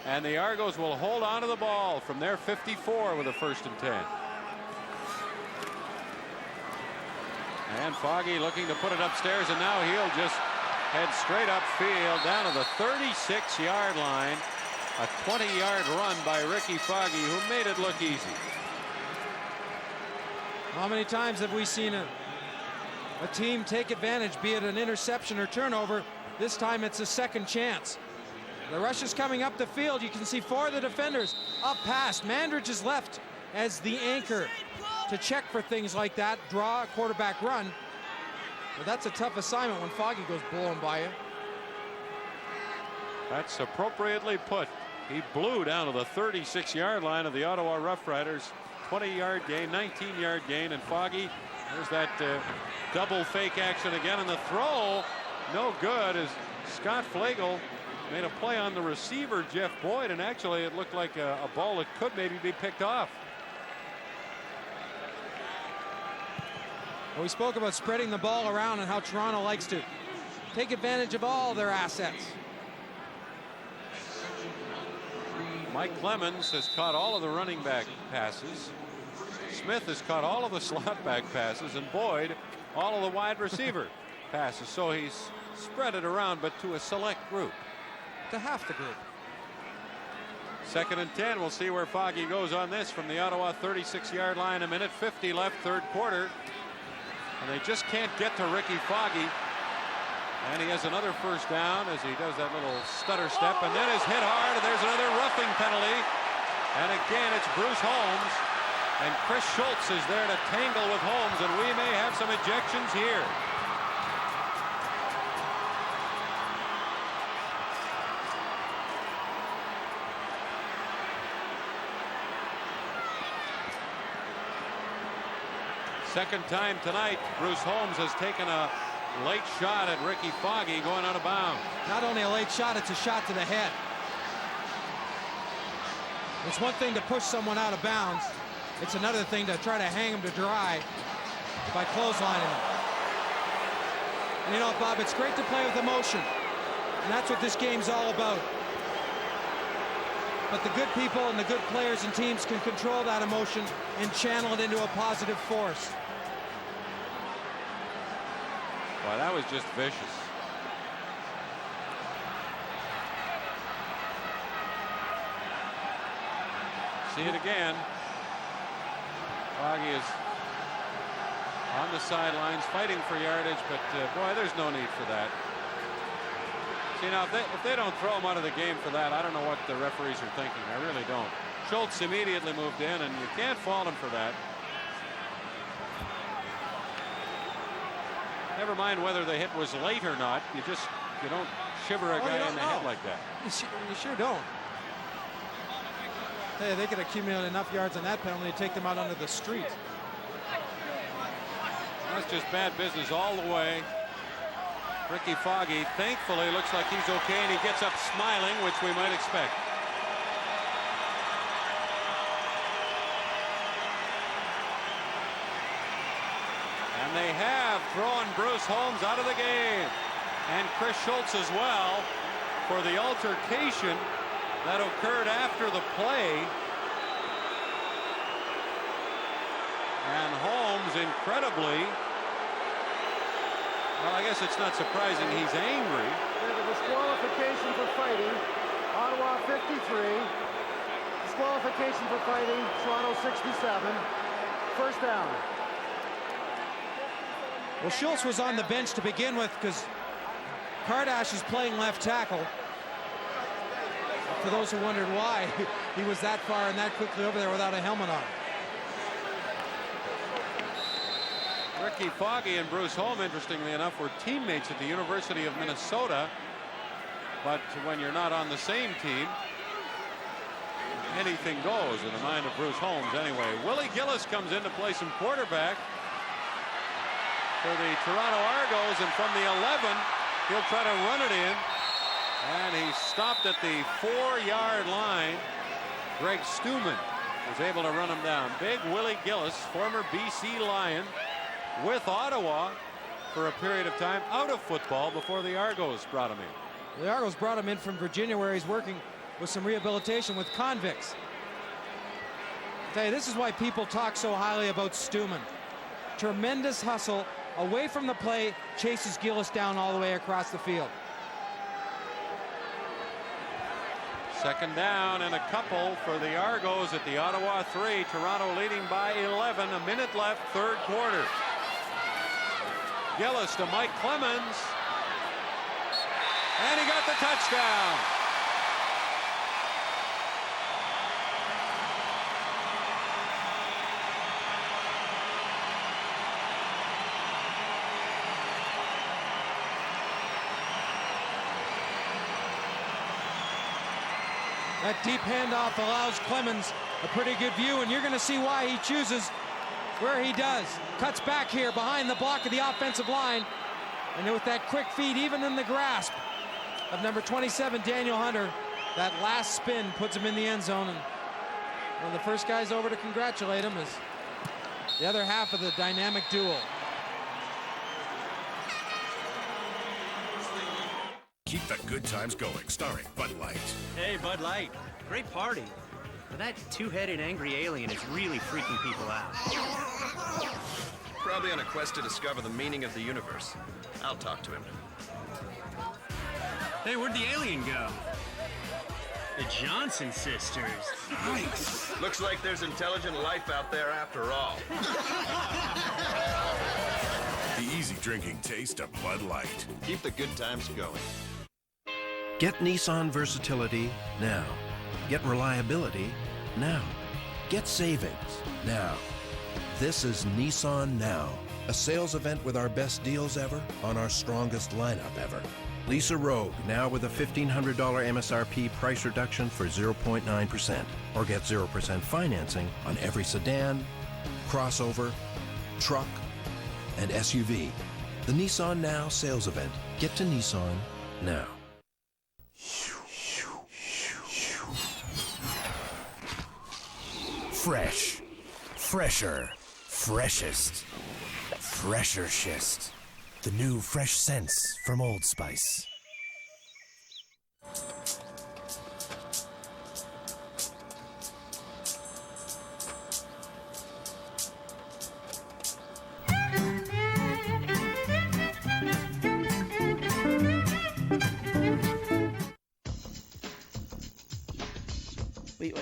And the Argos will hold on to the ball from their 54 with a 1st and 10. And Foggy looking to put it upstairs, and now he'll just head straight upfield down to the 36-yard line. A 20-yard run by Ricky Foggy, who made it look easy. How many times have we seen a team take advantage, be it an interception or turnover? This time it's a second chance. The rush is coming up the field. You can see 4 of the defenders up past. Mandridge is left as the anchor to check for things like that, draw a quarterback run. But that's a tough assignment when Foggy goes blowing by you. That's appropriately put. He blew down to the 36-yard line of the Ottawa Rough Riders. 20-yard gain, 19-yard gain, and Foggy, there's that double fake action again, and the throw no good as Scott Flagel made a play on the receiver, Jeff Boyd, and actually it looked like a ball that could maybe be picked off. We spoke about spreading the ball around and how Toronto likes to take advantage of all their assets. Mike Clemens has caught all of the running back passes. Smith has caught all of the slot back passes, and Boyd all of the wide receiver passes. So he's spread it around, but to a select group. To half the group. 2nd and 10. We'll see where Foggy goes on this from the Ottawa 36-yard line. A minute 50 left, third quarter. And they just can't get to Ricky Foggy. And he has another first down as he does that little stutter step, and then is hit hard, and there's another roughing penalty. And again, it's Bruce Holmes, and Chris Schultz is there to tangle with Holmes, and we may have some ejections here. Second time tonight, Bruce Holmes has taken a late shot at Ricky Foggy going out of bounds. Not only a late shot, it's a shot to the head. It's one thing to push someone out of bounds. It's another thing to try to hang him to dry by clotheslining him. And you know, Bob, it's great to play with emotion. And that's what this game's all about. But the good people and the good players and teams can control that emotion and channel it into a positive force. Well, that was just vicious. See it again. Foggy is on the sidelines fighting for yardage, but boy, there's no need for that. See, now if they don't throw him out of the game for that, I don't know what the referees are thinking. I really don't. Schultz immediately moved in, and you can't fault him for that. Never mind whether the hit was late or not. You don't shiver a guy in the head like that. You sure don't. Hey, they could accumulate enough yards on that penalty to take them out onto the street. That's just bad business all the way. Ricky Foggy, thankfully, looks like he's okay, and he gets up smiling, which we might expect. And they have thrown Bruce Holmes out of the game, and Chris Schultz as well, for the altercation that occurred after the play. And Holmes, incredibly, well, I guess it's not surprising he's angry. There's a disqualification for fighting. Ottawa 53. Disqualification for fighting. Toronto 67. First down. Well, Schultz was on the bench to begin with because Kardash is playing left tackle. For those who wondered why he was that far and that quickly over there without a helmet on. Ricky Foggy and Bruce Holmes, interestingly enough, were teammates at the University of Minnesota. But when you're not on the same team, anything goes in the mind of Bruce Holmes anyway. Willie Gillis comes in to play some quarterback for the Toronto Argos, and from the 11, he'll try to run it in. And he's stopped at the 4-yard line. Greg Stuman was able to run him down. Big Willie Gillis, former BC Lion, with Ottawa for a period of time out of football before the Argos brought him in. The Argos brought him in from Virginia, where he's working with some rehabilitation with convicts. I tell you, this is why people talk so highly about Stuman. Tremendous hustle, away from the play, chases Gillis down all the way across the field. Second down and a couple for the Argos at the Ottawa 3. Toronto leading by 11. A minute left, third quarter. Gillis to Mike Clemens. And he got the touchdown. That deep handoff allows Clemens a pretty good view, and you're going to see why he chooses where he does. Cuts back here behind the block of the offensive line, and with that quick feed, even in the grasp of number 27, Daniel Hunter, that last spin puts him in the end zone, and one of the first guys over to congratulate him is the other half of the dynamic duo. Keep the good times going, starring Bud Light. Hey, Bud Light. Great party. But that two-headed angry alien is really freaking people out. Probably on a quest to discover the meaning of the universe. I'll talk to him. Hey, where'd the alien go? The Johnson sisters. Nice. Looks like there's intelligent life out there after all. The easy drinking taste of Bud Light. Keep the good times going. Get Nissan versatility now. Get reliability now. Get savings now. This is Nissan Now, a sales event with our best deals ever on our strongest lineup ever. Lease a Rogue now with a $1,500 MSRP price reduction for 0.9%, or get 0% financing on every sedan, crossover, truck, and SUV. The Nissan Now sales event. Get to Nissan now. Fresh. Fresher. Freshest. Freshershist. The new fresh scents from Old Spice.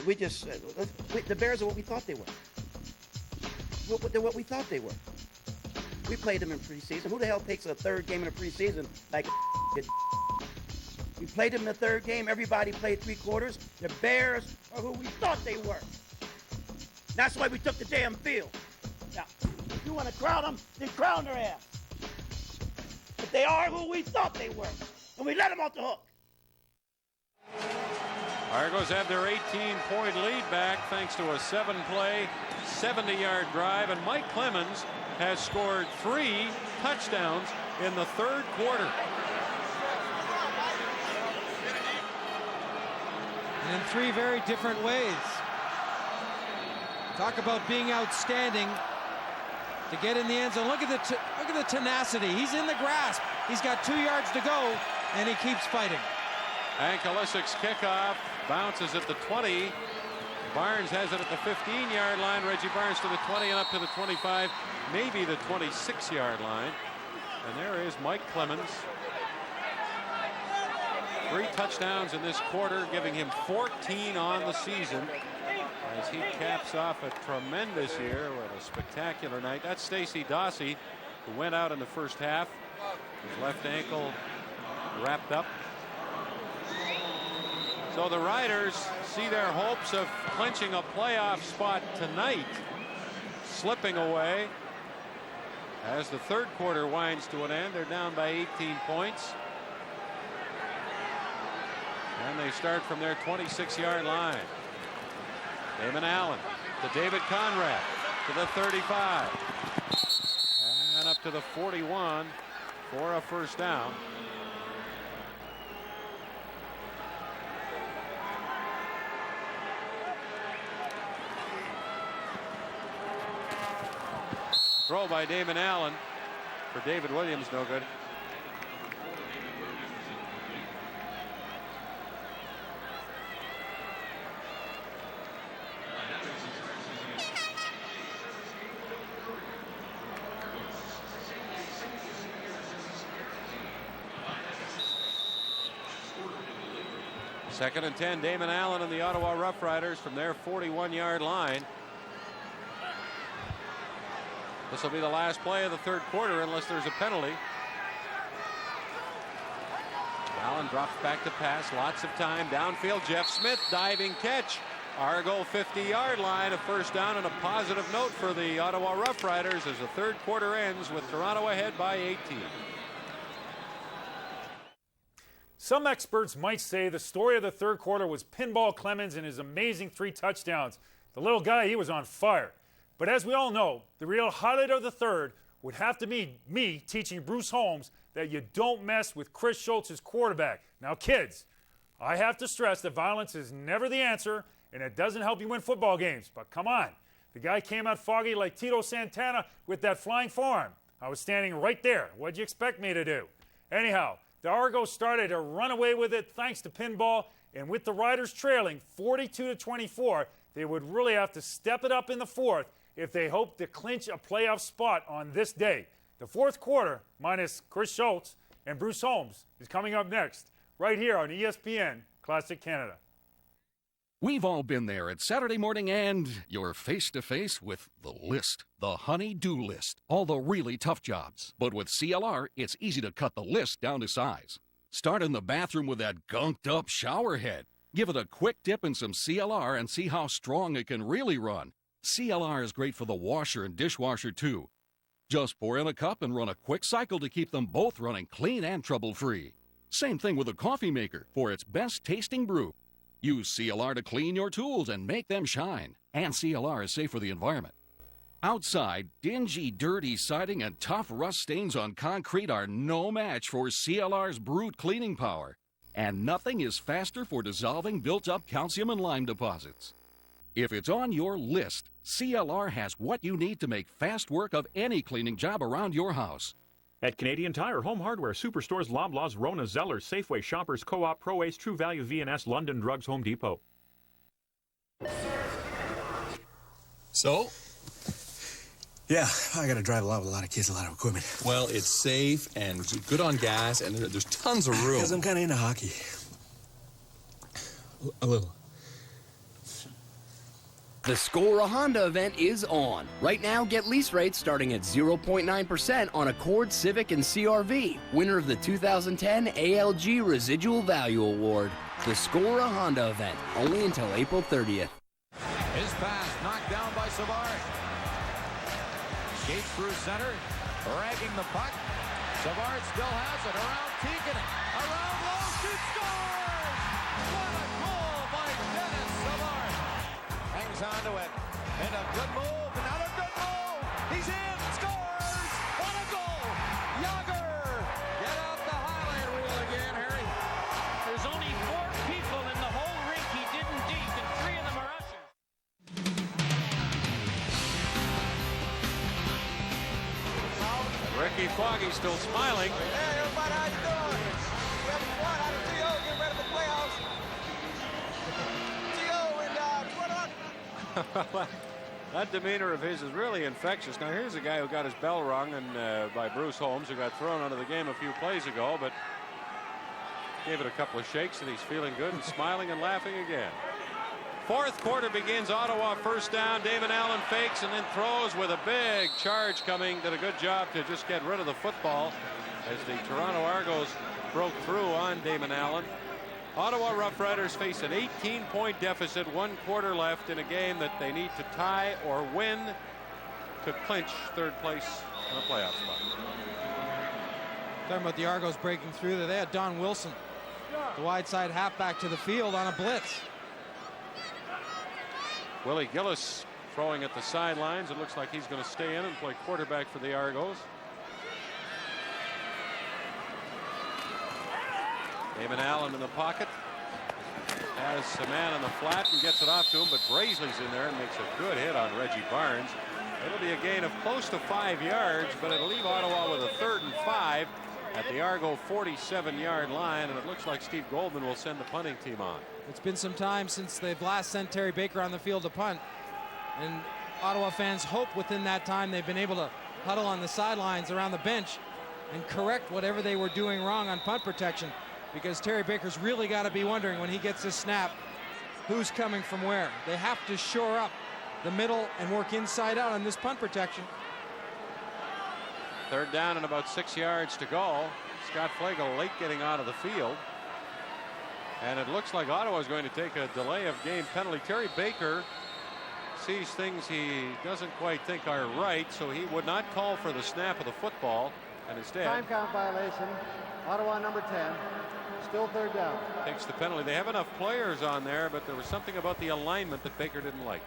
We just, the Bears are what we thought they were. They're what we thought they were. We played them in preseason. Who the hell takes a third game in a preseason like a We played them in the third game. Everybody played 3 quarters. The Bears are who we thought they were. That's why we took the damn field. Now, if you want to crown them, then crown their ass. But they are who we thought they were. And we let them off the hook. Argos have their 18-point lead back thanks to a 7-play, 70-yard drive, and Mike Clemens has scored 3 touchdowns in the third quarter. And in 3 very different ways. Talk about being outstanding to get in the end zone. Look at the tenacity. He's in the grasp. He's got 2 yards to go, and he keeps fighting. Hank Olisic's kickoff bounces at the 20. Barnes has it at the 15-yard line. Reggie Barnes to the 20 and up to the 25, maybe the 26-yard line. And there is Mike Clemens. 3 touchdowns in this quarter, giving him 14 on the season as he caps off a tremendous year with a spectacular night. That's Stacey Dossie, who went out in the first half. His left ankle wrapped up. So the Riders see their hopes of clinching a playoff spot tonight slipping away as the third quarter winds to an end. They're down by 18 points. And they start from their 26-yard line. Damon Allen to David Conrad to the 35. And up to the 41 for a first down. Throw by Damon Allen for David Williams, no good. Second and 10, Damon Allen and the Ottawa Rough Riders from their 41-yard line. This will be the last play of the third quarter unless there's a penalty. Allen drops back to pass. Lots of time downfield. Jeff Smith diving catch. Argo 50-yard line. A first down and a positive note for the Ottawa Rough Riders as the third quarter ends with Toronto ahead by 18. Some experts might say the story of the third quarter was Pinball Clemens and his amazing 3 touchdowns. The little guy, he was on fire. But as we all know, the real highlight of the third would have to be me teaching Bruce Holmes that you don't mess with Chris Schultz's quarterback. Now, kids, I have to stress that violence is never the answer, and it doesn't help you win football games. But come on, the guy came out foggy like Tito Santana with that flying forearm. I was standing right there. What'd you expect me to do? Anyhow, the Argos started to run away with it thanks to pinball, and with the Riders trailing 42-24, they would really have to step it up in the fourth if they hoped to clinch a playoff spot on this day. The fourth quarter, minus Chris Schultz and Bruce Holmes, is coming up next, right here on ESPN Classic Canada. We've all been there at Saturday morning and you're face to face with the list, the honey-do list, all the really tough jobs. But with CLR, it's easy to cut the list down to size. Start in the bathroom with that gunked up shower head. Give it a quick dip in some CLR and see how strong it can really run. CLR is great for the washer and dishwasher too. Just pour in a cup and run a quick cycle to keep them both running clean and trouble-free. Same thing with a coffee maker for its best tasting brew. Use CLR to clean your tools and make them shine. And CLR is safe for the environment. Outside, dingy, dirty siding and tough rust stains on concrete are no match for CLR's brute cleaning power. And nothing is faster for dissolving built-up calcium and lime deposits. If it's on your list, CLR has what you need to make fast work of any cleaning job around your house. At Canadian Tire, Home Hardware, Superstores, Loblaws, Rona, Zellers, Safeway, Shoppers, Co-op, Pro Ace, True Value, V&S, London Drugs, Home Depot. So? Yeah, I gotta drive a lot with a lot of kids, a lot of equipment. Well, it's safe and good on gas, and there's tons of room. Because I'm kind of into hockey. A little. The Score a Honda event is on. Right now, get lease rates starting at 0.9% on Accord, Civic, and CR-V, winner of the 2010 ALG Residual Value Award. The Score a Honda event, only until April 30th. His pass knocked down by Savard. Skates through center, dragging the puck. Savard still has it around Tikkanen. Around low, shoots, scores! What a goal by Dennis Savard! Hangs onto it, and a good move, another good move! He's in, scores! What a goal! Yager! Get out the highlight reel again, Harry. There's only 4 people in the whole rink he didn't deke, and 3 of them are ushers. Ricky Foggy still smiling. Hey, everybody, how you doing? We have a out of T.O. getting ready for playoffs. T.O. and what up? That demeanor of his is really infectious. Now, here's a guy who got his bell rung by Bruce Holmes, who got thrown out of the game a few plays ago, but gave it a couple of shakes, and he's feeling good and smiling and laughing again. Fourth quarter begins. Ottawa first down. Damon Allen fakes and then throws with a big charge coming. Did a good job to just get rid of the football as the Toronto Argos broke through on Damon Allen. Ottawa Rough Riders face an 18-point deficit, 1 quarter left in a game that they need to tie or win to clinch third place in a playoff spot. Talking about the Argos breaking through there. They had Don Wilson, the wide side halfback, to the field on a blitz. Willie Gillis throwing at the sidelines. It looks like he's going to stay in and play quarterback for the Argos. Damon Allen in the pocket. Has a man in the flat and gets it off to him, but Brazeley's in there and makes a good hit on Reggie Barnes. It'll be a gain of close to 5 yards, but it'll leave Ottawa with a 3rd and 5 at the Argo 47-yard line, and it looks like Steve Goldman will send the punting team on. It's been some time since they've last sent Terry Baker on the field to punt, and Ottawa fans hope within that time they've been able to huddle on the sidelines around the bench and correct whatever they were doing wrong on punt protection, because Terry Baker's really got to be wondering when he gets this snap who's coming from where. They have to shore up the middle and work inside out on this punt protection. 3rd down and about 6 yards to go. Scott Flagel late getting out of the field. And it looks like Ottawa is going to take a delay of game penalty. Terry Baker sees things he doesn't quite think are right, so he would not call for the snap of the football, and instead Time count violation. Ottawa number 10. Still 3rd down. Takes the penalty. They have enough players on there, but there was something about the alignment that Baker didn't like.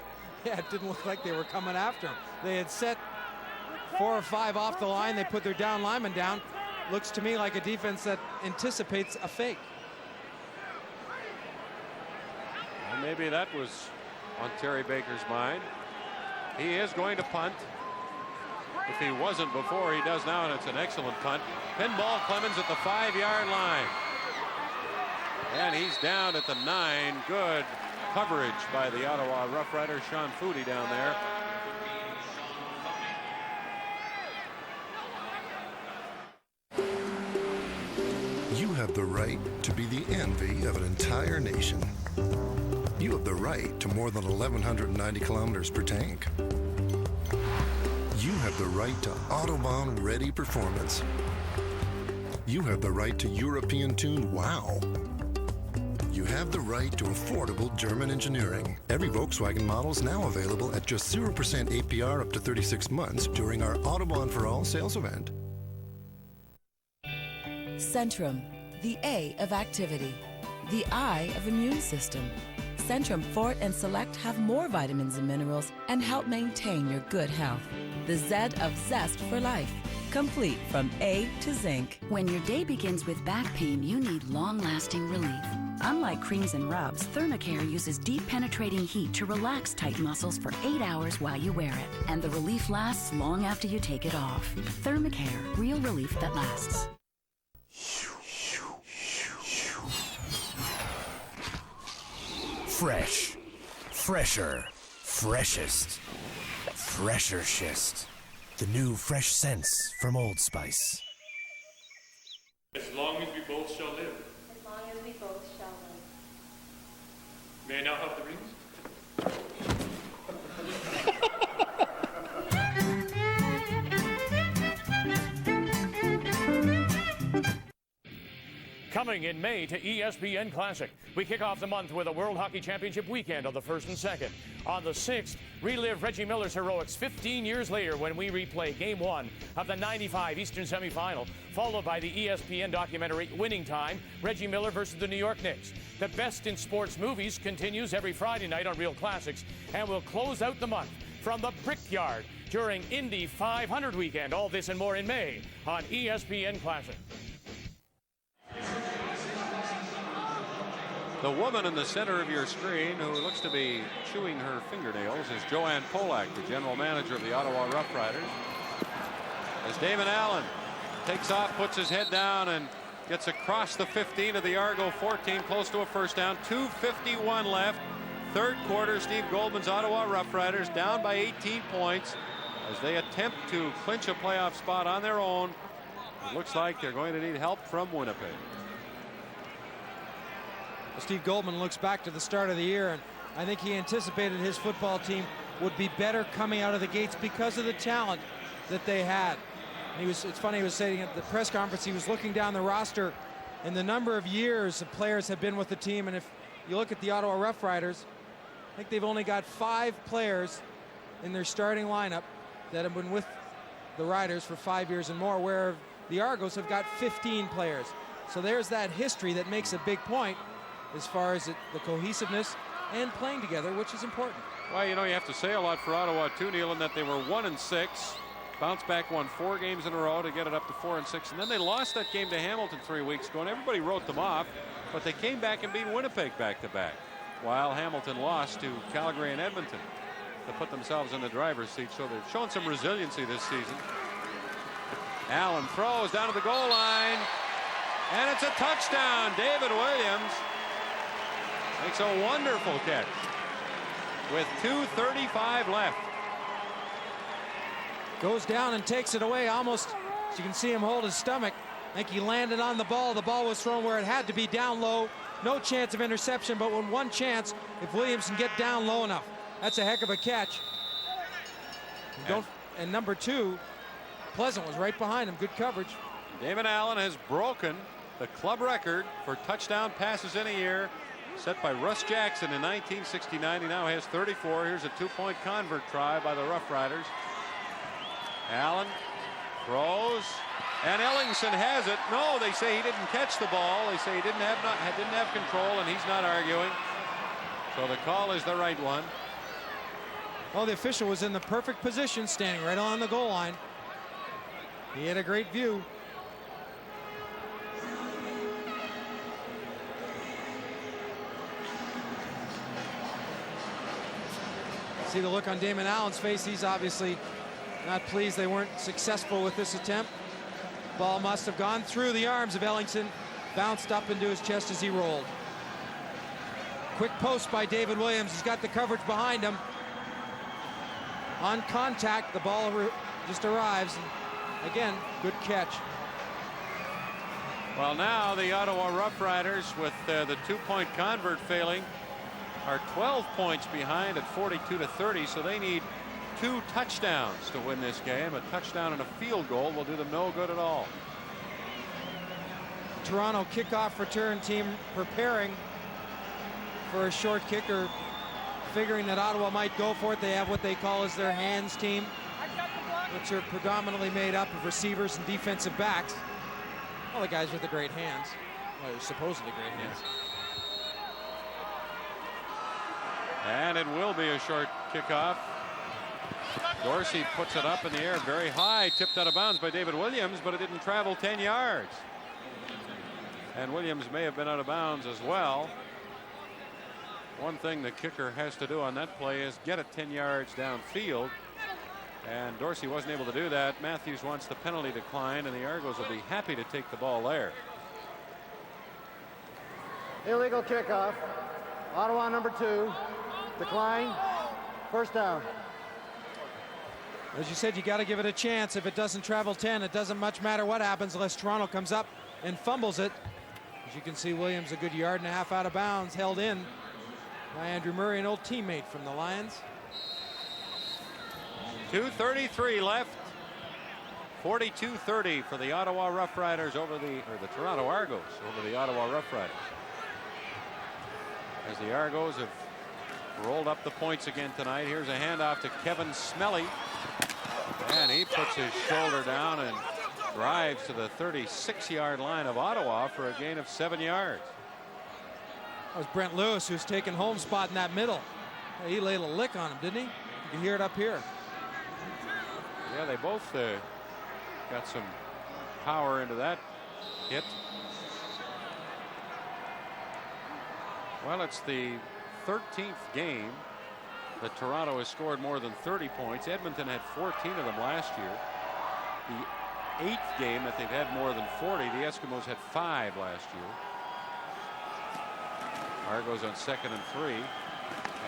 Yeah, it didn't look like they were coming after him. They had set 4 or 5 off the line. They put their down lineman down. Looks to me like a defense that anticipates a fake. And maybe that was on Terry Baker's mind. He is going to punt. If he wasn't before, he does now, and it's an excellent punt. Pinball Clemens at the 5-yard line. And he's down at the 9. Good coverage by the Ottawa Rough Riders. Sean Foodie down there. You have the right to be the envy of an entire nation. You have the right to more than 1,190 kilometers per tank. You have the right to Autobahn-ready performance. You have the right to European-tuned wow. You have the right to affordable German engineering. Every Volkswagen model is now available at just 0% APR up to 36 months during our Autobahn for All sales event. Centrum, the A of activity, the I of immune system. Centrum Fort and Select have more vitamins and minerals and help maintain your good health. The Z of zest for life, complete from A to zinc. When your day begins with back pain, you need long-lasting relief. Unlike creams and rubs, Thermacare uses deep penetrating heat to relax tight muscles for 8 hours while you wear it. And the relief lasts long after you take it off. Thermacare, real relief that lasts. Fresh. Fresher. Freshest. Fresher-shist. The new fresh scents from Old Spice. As long as we both shall live. As long as we both shall live. May I now have the rings? Coming in May to ESPN Classic, we kick off the month with a World Hockey Championship weekend on the 1st and 2nd. On the 6th, relive Reggie Miller's heroics 15 years later when we replay Game 1 of the '95 Eastern Semifinal, followed by the ESPN documentary Winning Time, Reggie Miller versus the New York Knicks. The Best in Sports Movies continues every Friday night on Real Classics and will close out the month from the Brickyard during Indy 500 weekend. All this and more in May on ESPN Classic. The woman in the center of your screen who looks to be chewing her fingernails is Joanne Polak, the general manager of the Ottawa Rough Riders. As Damon Allen takes off, puts his head down, and gets across the 15 of the Argo 14, close to a first down. 2:51 left. Third quarter, Steve Goldman's Ottawa Rough Riders down by 18 points as they attempt to clinch a playoff spot on their own. It looks like they're going to need help from Winnipeg. Steve Goldman looks back to the start of the year, and I think he anticipated his football team would be better coming out of the gates because of the talent that they had. And it's funny, he was saying at the press conference, he was looking down the roster and the number of years the players have been with the team. And if you look at the Ottawa Rough Riders, I think they've only got 5 players in their starting lineup that have been with the Riders for 5 years and more, where the Argos have got 15 players. So there's that history that makes a big point as far as the cohesiveness and playing together, which is important. Well, you know, you have to say a lot for Ottawa too, Neil, in that they were 1-6, bounced back, won 4 games in a row to get it up to 4-6, and then they lost that game to Hamilton 3 weeks ago, and everybody wrote them off, but they came back and beat Winnipeg back-to-back, while Hamilton lost to Calgary and Edmonton to put themselves in the driver's seat. So they've shown some resiliency this season. Allen throws down to the goal line, and it's a touchdown. David Williams makes a wonderful catch with 2:35 left. Goes down and takes it away almost. As you can see him hold his stomach. I think he landed on the ball. The ball was thrown where it had to be, down low. No chance of interception, but with one chance if Williams can get down low enough. That's a heck of a catch. And number 2, Pleasant was right behind him. Good coverage. Damon Allen has broken the club record for touchdown passes in a year, set by Russ Jackson in 1969. He now has 34. Here's a 2-point convert try by the Rough Riders. Allen throws, and Ellingson has it. No, they say he didn't catch the ball. They say he didn't have control, and he's not arguing. So the call is the right one. Well, the official was in the perfect position, standing right on the goal line. He had a great view. See the look on Damon Allen's face. He's obviously Not pleased they weren't successful with this attempt. Ball must have gone through the arms of Ellingson, bounced up into his chest as he rolled. Quick post by David Williams. He's got the coverage behind him. On contact, the ball just arrives. And again, good catch. Well, now the Ottawa Rough Riders, with the 2-point convert failing, are 12 points behind at 42-30, so they need 2 touchdowns to win this game. A touchdown and a field goal will do them no good at all. Toronto kickoff return team preparing for a short kicker, figuring that Ottawa might go for it. They have what they call as their hands team, which are predominantly made up of receivers and defensive backs. All the guys with the great hands. Well, supposedly great hands. And it will be a short kickoff. Dorsey puts it up in the air very high, tipped out of bounds by David Williams, but it didn't travel 10 yards. And Williams may have been out of bounds as well. One thing the kicker has to do on that play is get it 10 yards downfield. And Dorsey wasn't able to do that. Matthews wants the penalty decline, and the Argos will be happy to take the ball there. Illegal kickoff. Ottawa number 2. Decline. First down. As you said, you got to give it a chance. If it doesn't travel 10, it doesn't much matter what happens unless Toronto comes up and fumbles it. As you can see, Williams a good yard and a half out of bounds, held in by Andrew Murray, an old teammate from the Lions. 2:33 left. 42-30 for the Ottawa Rough Riders over the Toronto Argos over the Ottawa Rough Riders. As the Argos have rolled up the points again tonight. Here's a handoff to Kevin Smelly. And he puts his shoulder down and drives to the 36-yard line of Ottawa for a gain of 7 yards. That was Brent Lewis, who's taken home spot in that middle. He laid a lick on him, didn't he? You can hear it up here. Yeah, they both got some power into that hit. Well, it's the 13th game that Toronto has scored more than 30 points. Edmonton had 14 of them last year. The 8th game that they've had more than 40. The Eskimos had 5 last year. Argos on 2nd and 3.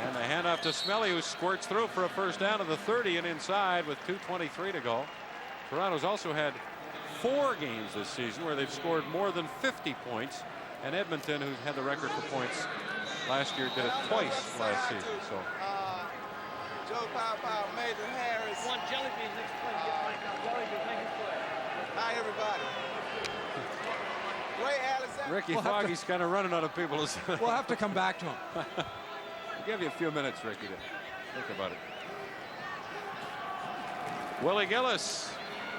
And the handoff to Smelly, who squirts through for a first down to the 30 and inside with 2:23 to go. Toronto's also had 4 games this season where they've scored more than 50 points. And Edmonton, who's had the record for points last year, did it twice last season. So. Joe Pow, Major Harris. One Jellybees next play. Get Mike out. Jellybees, make his play. Hi, everybody. Ray Alexander. Ricky Foggy's kind of running out of people. We'll have to come back to him. I'll give you a few minutes, Ricky, to think about it. Willie Gillis.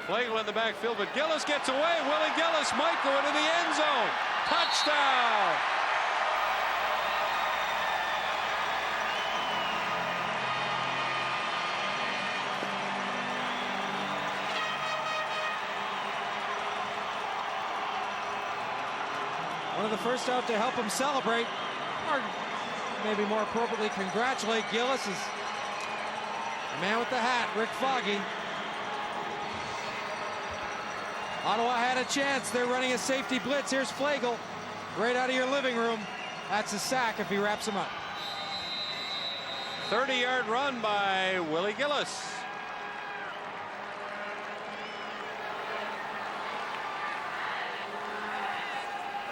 Flagel in the backfield, but Gillis gets away. Willie Gillis might go into the end zone. Touchdown! One of the first out to help him celebrate, or maybe more appropriately congratulate Gillis, is the man with the hat, Rick Foggy. Ottawa had a chance. They're running a safety blitz. Here's Flagel right out of your living room. That's a sack if he wraps him up. 30-yard run by Willie Gillis.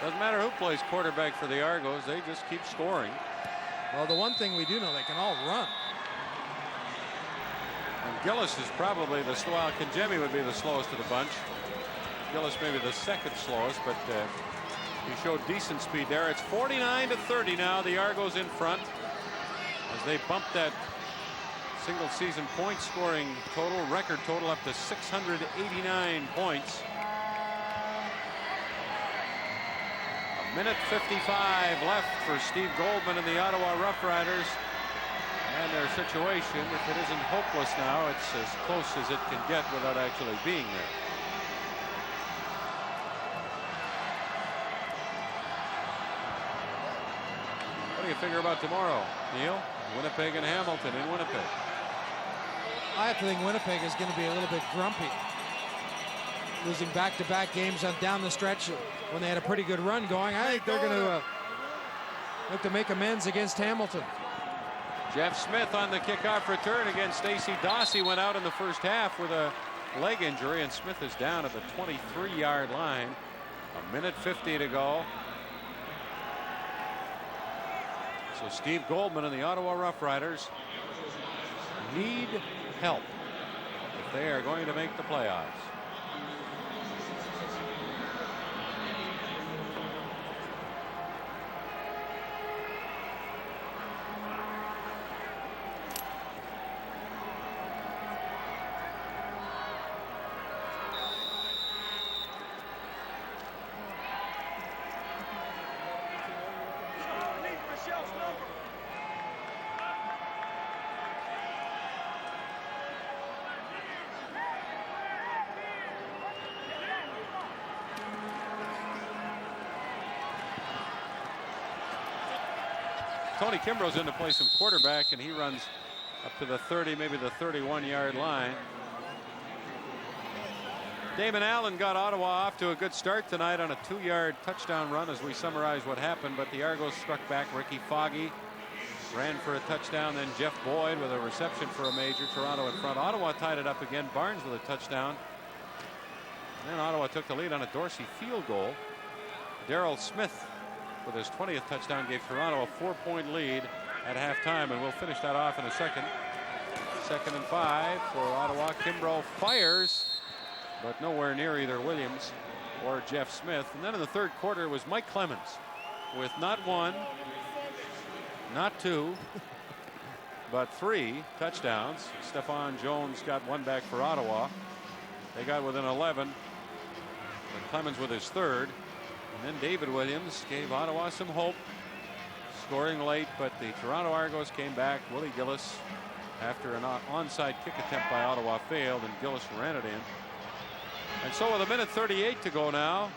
Doesn't matter who plays quarterback for the Argos, they just keep scoring. Well, the one thing we do know, they can all run. And Gillis is probably the slowest. Kangemi would be the slowest of the bunch. Gillis maybe the second slowest, but he showed decent speed there. It's 49-30 now. The Argos in front as they bump that single season point scoring total, record total, up to 689 points. A minute 55 left for Steve Goldman and the Ottawa Rough Riders. And their situation, if it isn't hopeless now, it's as close as it can get without actually being there. What do you figure about tomorrow, Neil? Winnipeg and Hamilton in Winnipeg. I have to think Winnipeg is going to be a little bit grumpy. Losing back-to-back games down the stretch when they had a pretty good run going. I think they're going to look to make amends against Hamilton. Jeff Smith on the kickoff return against Stacey Dawsey. Went out in the first half with a leg injury, and Smith is down at the 23-yard line. 1:50 to go. So Steve Goldman and the Ottawa Rough Riders need help if they are going to make the playoffs. Tony Kimbrough's in to play some quarterback, and he runs up to the 30, maybe the 31-yard line. Damon Allen got Ottawa off to a good start tonight on a 2-yard touchdown run as we summarize what happened, but the Argos struck back. Ricky Foggy ran for a touchdown, then Jeff Boyd with a reception for a major. Toronto in front. Ottawa tied it up again. Barnes with a touchdown. And then Ottawa took the lead on a Dorsey field goal. Darrell Smith with his 20th touchdown gave Toronto a 4-point lead at halftime, and we'll finish that off in a second. 2nd and 5 for Ottawa. Kimbrough fires, but nowhere near either Williams or Jeff Smith. And then in the third quarter was Mike Clemens with not 1, not 2, but 3 touchdowns. Stephon Jones got 1 back for Ottawa. They got within 11. And Clemens with his 3rd. And then David Williams gave Ottawa some hope, scoring late, but the Toronto Argos came back. Willie Gillis, after an onside kick attempt by Ottawa, failed, and Gillis ran it in. And so with 1:38 to go now,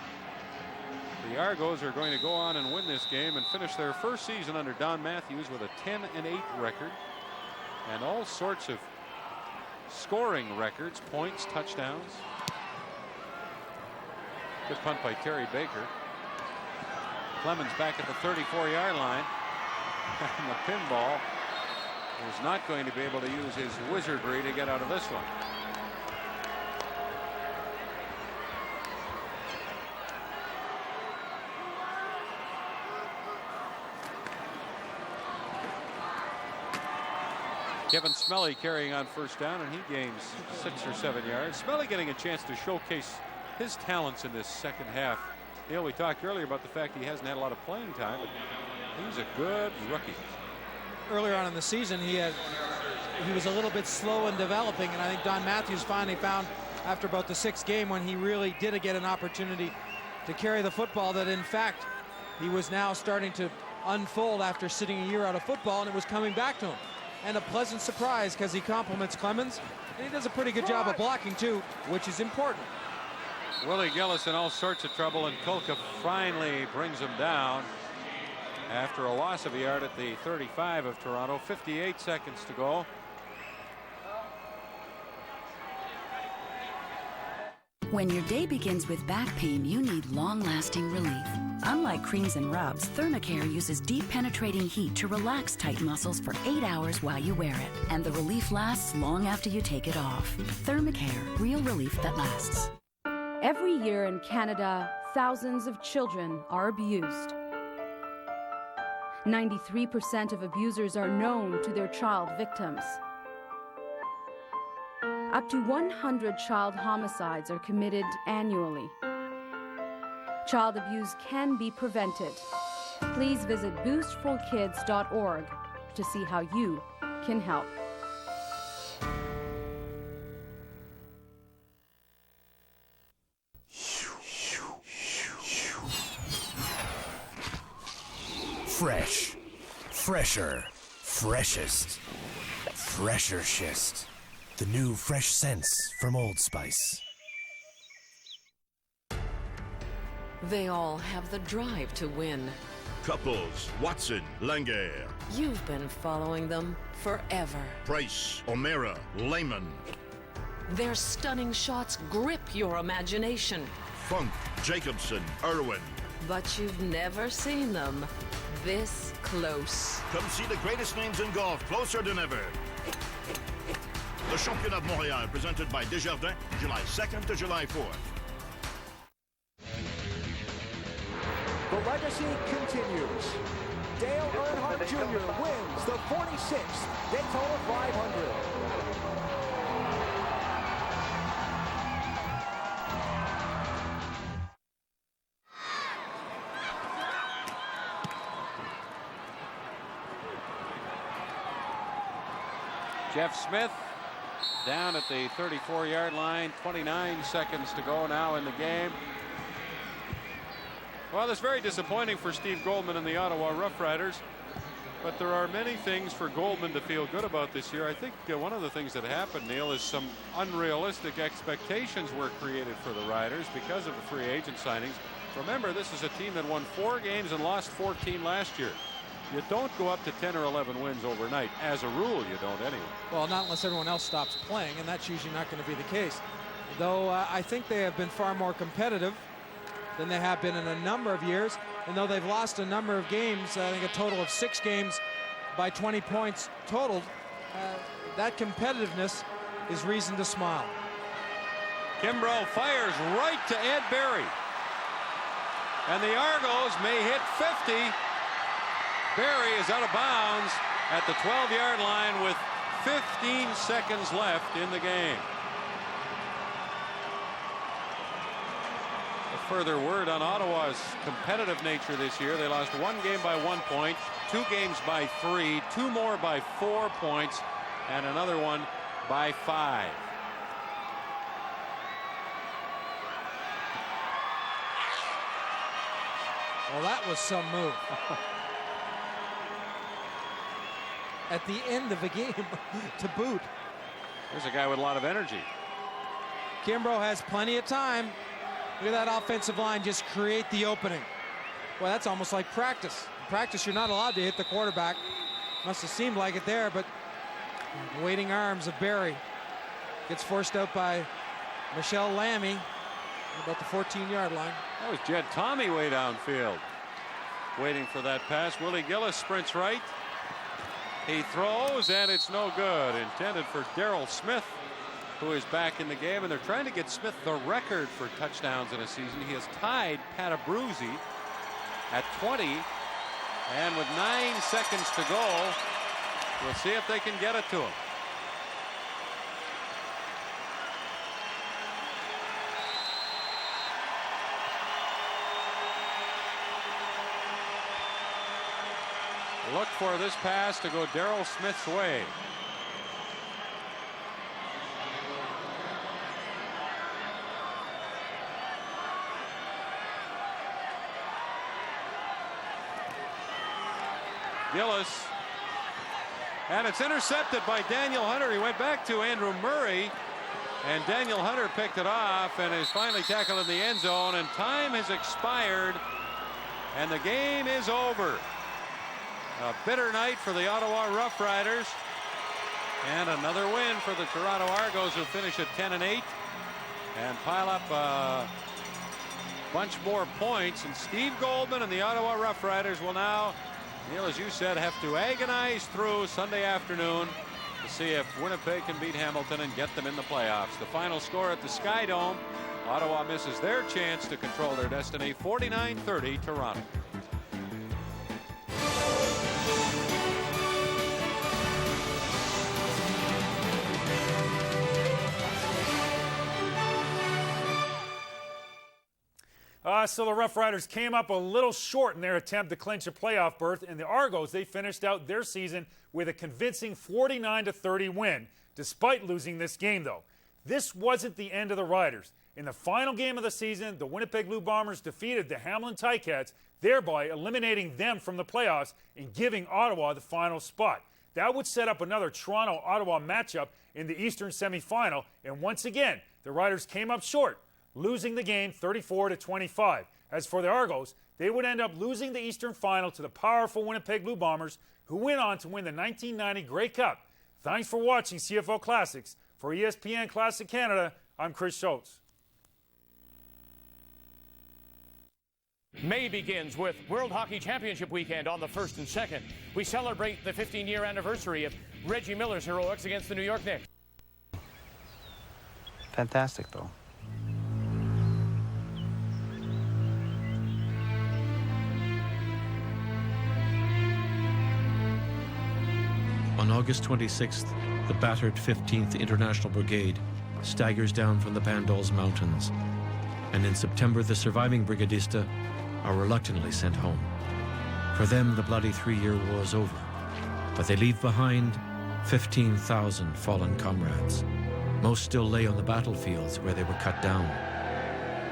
the Argos are going to go on and win this game and finish their first season under Don Matthews with a 10-8 record and all sorts of scoring records, points, touchdowns. Good punt by Terry Baker. Clemens back at the 34-yard line. And the pinball is not going to be able to use his wizardry to get out of this one. Kevin Smelly carrying on first down, and he gains 6 or 7 yards. Smelly getting a chance to showcase his talents in this second half. You know, we talked earlier about the fact he hasn't had a lot of playing time, but he's a good rookie. Earlier on in the season, he was a little bit slow in developing, and I think Don Matthews finally found after about the 6th game when he really did get an opportunity to carry the football that in fact he was now starting to unfold after sitting a year out of football, and it was coming back to him. And a pleasant surprise because he compliments Clemens, and he does a pretty good job of blocking too, which is important. Willie Gillis in all sorts of trouble, and Kolka finally brings him down after a loss of a yard at the 35 of Toronto. 58 seconds to go. When your day begins with back pain, you need long-lasting relief. Unlike creams and rubs, Thermacare uses deep penetrating heat to relax tight muscles for 8 hours while you wear it. And the relief lasts long after you take it off. Thermacare, real relief that lasts. Every year in Canada, thousands of children are abused. 93% of abusers are known to their child victims. Up to 100 child homicides are committed annually. Child abuse can be prevented. Please visit boostforkids.org to see how you can help. Fresh, fresher, freshest, fresher schist. The new fresh scents from Old Spice. They all have the drive to win. Couples, Watson, Langer. You've been following them forever. Price, O'Meara, Lehman. Their stunning shots grip your imagination. Funk, Jacobson, Irwin. But you've never seen them this close. Come see the greatest names in golf closer than ever. The Championnat de Montréal, presented by Desjardins, July 2nd to July 4th. The legacy continues. Dale Earnhardt Jr. wins the 46th Daytona 500. Jeff Smith down at the 34-yard line. 29 seconds to go now in the game. Well, it's very disappointing for Steve Goldman and the Ottawa Rough Riders, but there are many things for Goldman to feel good about this year. I think one of the things that happened, Neil, is some unrealistic expectations were created for the Riders because of the free agent signings. Remember, this is a team that won 4 games and lost 14 last year. You don't go up to 10 or 11 wins overnight. As a rule, you don't anyway. Well, not unless everyone else stops playing, and that's usually not going to be the case. Though I think they have been far more competitive than they have been in a number of years. And though they've lost a number of games, I think a total of 6 games by 20 points totaled, that competitiveness is reason to smile. Kimbrough fires right to Ed Berry. And the Argos may hit 50. Berry is out of bounds at the 12-yard line with 15 seconds left in the game. Further word on Ottawa's competitive nature this year. They lost 1 game by 1 point, 2 games by 3, 2 more by 4 points, and another one by 5. Well, that was some move. At the end of the game to boot. There's a guy with a lot of energy. Kimbrough has plenty of time. Look at that offensive line just create the opening. Well, that's almost like practice. In practice, you're not allowed to hit the quarterback. Must have seemed like it there, but waiting arms of Berry gets forced out by Michelle Lammy about the 14-yard line. That was Jed Tommy way downfield, waiting for that pass. Willie Gillis sprints right. He throws, and it's no good. Intended for Darrell Smith, who is back in the game, and they're trying to get Smith the record for touchdowns in a season. He has tied Pat Abruzzi at 20, and with 9 seconds to go, we'll see if they can get it to him. Look for this pass to go Darrell Smith's way. Gillis, and it's intercepted by Daniel Hunter. He went back to Andrew Murray, and Daniel Hunter picked it off and is finally tackled in the end zone, and time has expired, and the game is over. A bitter night for the Ottawa Rough Riders, and another win for the Toronto Argos, who finish at 10-8 and pile up a bunch more points. And Steve Goldman and the Ottawa Rough Riders will now, Neil, as you said, have to agonize through Sunday afternoon to see if Winnipeg can beat Hamilton and get them in the playoffs. The final score at the Sky Dome, Ottawa misses their chance to control their destiny, 49-30 Toronto. So the Rough Riders came up a little short in their attempt to clinch a playoff berth, and the Argos, they finished out their season with a convincing 49-30 win, despite losing this game, though. This wasn't the end of the Riders. In the final game of the season, the Winnipeg Blue Bombers defeated the Hamilton Ticats, thereby eliminating them from the playoffs and giving Ottawa the final spot. That would set up another Toronto-Ottawa matchup in the Eastern semifinal, and once again, the Riders came up short, losing the game 34-25. As for the Argos, they would end up losing the Eastern Final to the powerful Winnipeg Blue Bombers, who went on to win the 1990 Grey Cup. Thanks for watching CFL Classics. For ESPN Classic Canada, I'm Chris Schultz. May begins with World Hockey Championship weekend on the 1st and 2nd. We celebrate the 15-year anniversary of Reggie Miller's heroics against the New York Knicks. Fantastic, though. On August 26th, the battered 15th International Brigade staggers down from the Pandols Mountains, and in September the surviving brigadista are reluctantly sent home. For them, the bloody 3-year war is over, but they leave behind 15,000 fallen comrades. Most still lay on the battlefields where they were cut down,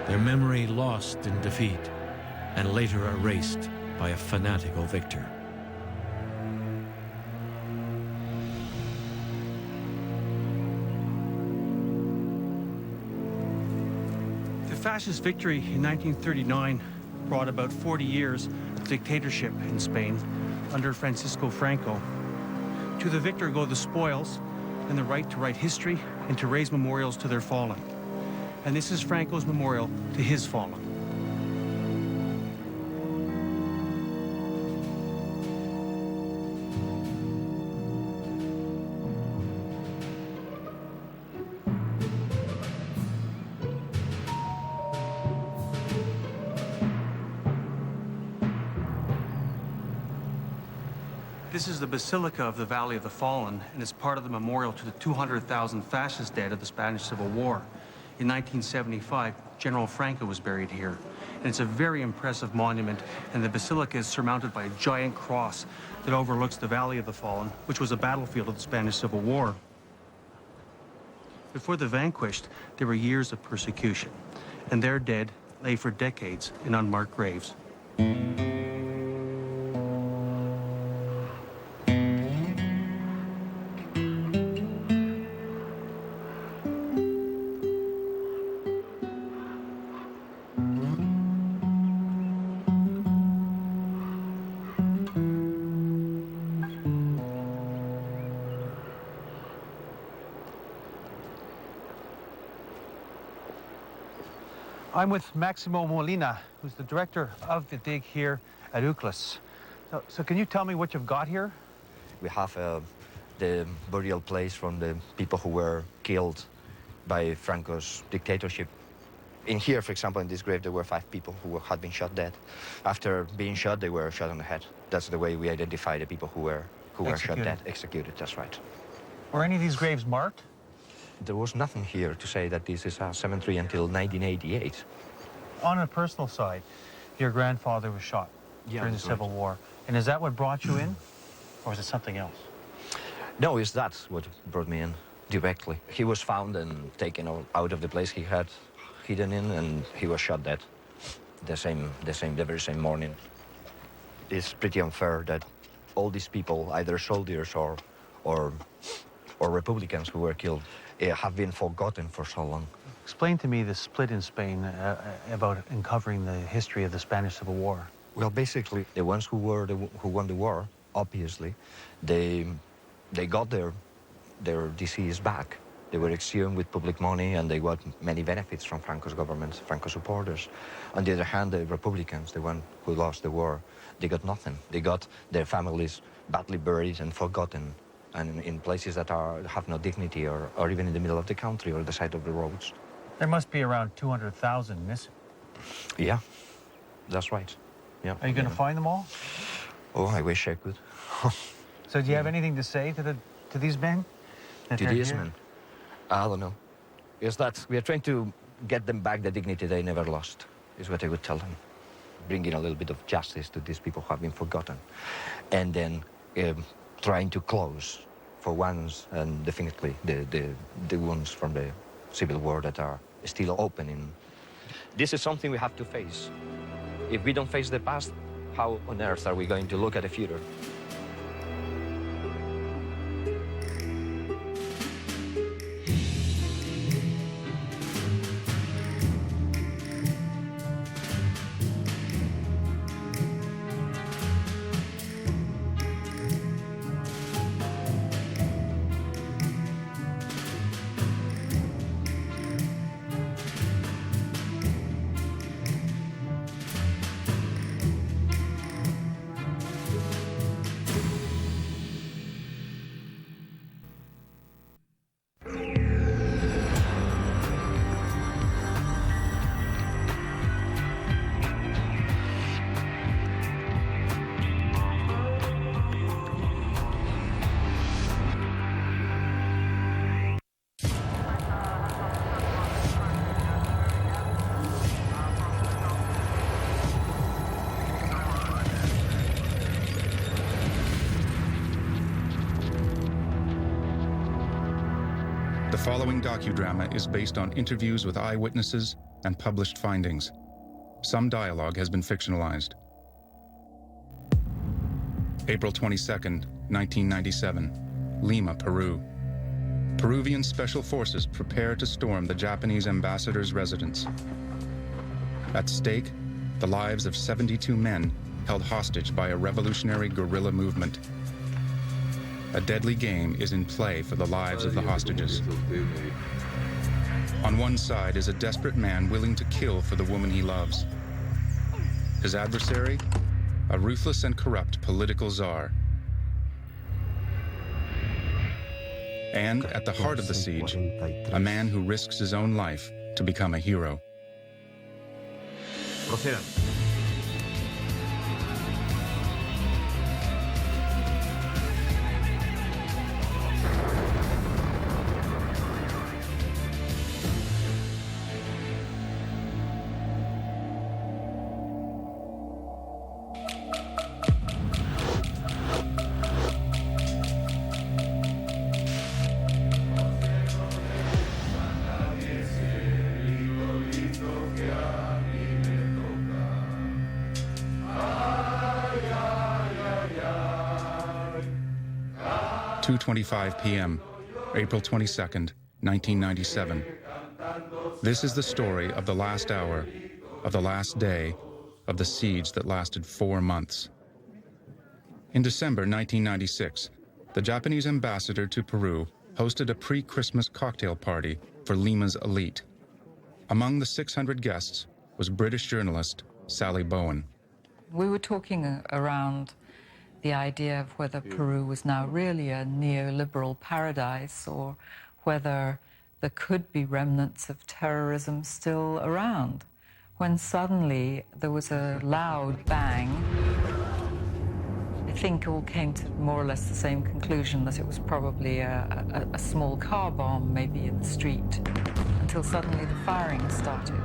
their memory lost in defeat and later erased by a fanatical victor. The fascist victory in 1939 brought about 40 years of dictatorship in Spain under Francisco Franco. To the victor go the spoils and the right to write history and to raise memorials to their fallen. And this is Franco's memorial to his fallen. This is the Basilica of the Valley of the Fallen, and it's part of the memorial to the 200,000 fascist dead of the Spanish Civil War. In 1975, General Franco was buried here, and it's a very impressive monument, and the basilica is surmounted by a giant cross that overlooks the Valley of the Fallen, which was a battlefield of the Spanish Civil War. Before the vanquished, there were years of persecution, and their dead lay for decades in unmarked graves. I'm with Maximo Molina, who's the director of the dig here at UCLAS. So can you tell me what you've got here? We have the burial place from the people who were killed by Franco's dictatorship. In here, for example, in this grave, there were 5 people who had been shot dead. After being shot, they were shot on the head. That's the way we identify the people who were shot dead, executed, that's right. Were any of these graves marked? There was nothing here to say that this is a cemetery until 1988. On a personal side, your grandfather was shot during the Civil War. And is that what brought you in? Or is it something else? No, it's that what brought me in directly. He was found and taken out of the place he had hidden in, and he was shot dead the very same morning. It's pretty unfair that all these people, either soldiers or Republicans who were killed, have been forgotten for so long. Explain to me the split in Spain about uncovering the history of the Spanish Civil War. Well, basically, the ones who won the war, obviously, they got their disease back. They were exhumed with public money, and they got many benefits from Franco's government, Franco supporters. On the other hand, the Republicans, the one who lost the war, they got nothing. They got their families badly buried and forgotten, and in places that have no dignity, or even in the middle of the country or the side of the roads. There must be around 200,000 missing. Yeah, that's right. Yeah. Are you going to find them all? Oh, I wish I could. So do you have anything to say to these men? To these men? I don't know. Is that we are trying to get them back the dignity they never lost, is what I would tell them. Bringing a little bit of justice to these people who have been forgotten. And then trying to close, for once and definitely, the wounds from the Civil War that are still open. This is something we have to face. If we don't face the past, how on earth are we going to look at the future? following docudrama is based on interviews with eyewitnesses and published findings. Some dialogue has been fictionalized. April 22nd, 1997, Lima, Peru. Peruvian special forces prepare to storm the Japanese ambassador's residence. At stake, the lives of 72 men held hostage by a revolutionary guerrilla movement. A deadly game is in play for the lives of the hostages. On one side is a desperate man willing to kill for the woman he loves. His adversary, a ruthless and corrupt political czar. And at the heart of the siege, a man who risks his own life to become a hero. Procedan. 2:25 p.m., April 22nd, 1997. This is the story of the last hour, of the last day, of the siege that lasted 4 months. In December 1996, the Japanese ambassador to Peru hosted a pre-Christmas cocktail party for Lima's elite. Among the 600 guests was British journalist Sally Bowen. We were talking around the idea of whether Peru was now really a neoliberal paradise or whether there could be remnants of terrorism still around, when suddenly there was a loud bang. I think all came to more or less the same conclusion, that it was probably a small car bomb, maybe in the street, until suddenly the firing started.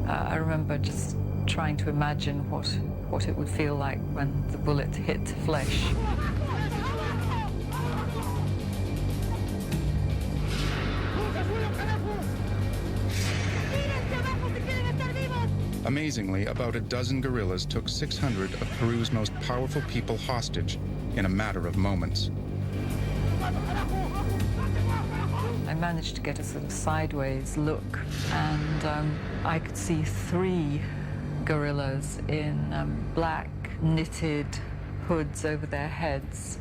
I remember just trying to imagine what it would feel like when the bullet hit flesh. Amazingly, about a dozen guerrillas took 600 of Peru's most powerful people hostage in a matter of moments. I managed to get a sort of sideways look, and I could see 3 guerrillas in black knitted hoods over their heads.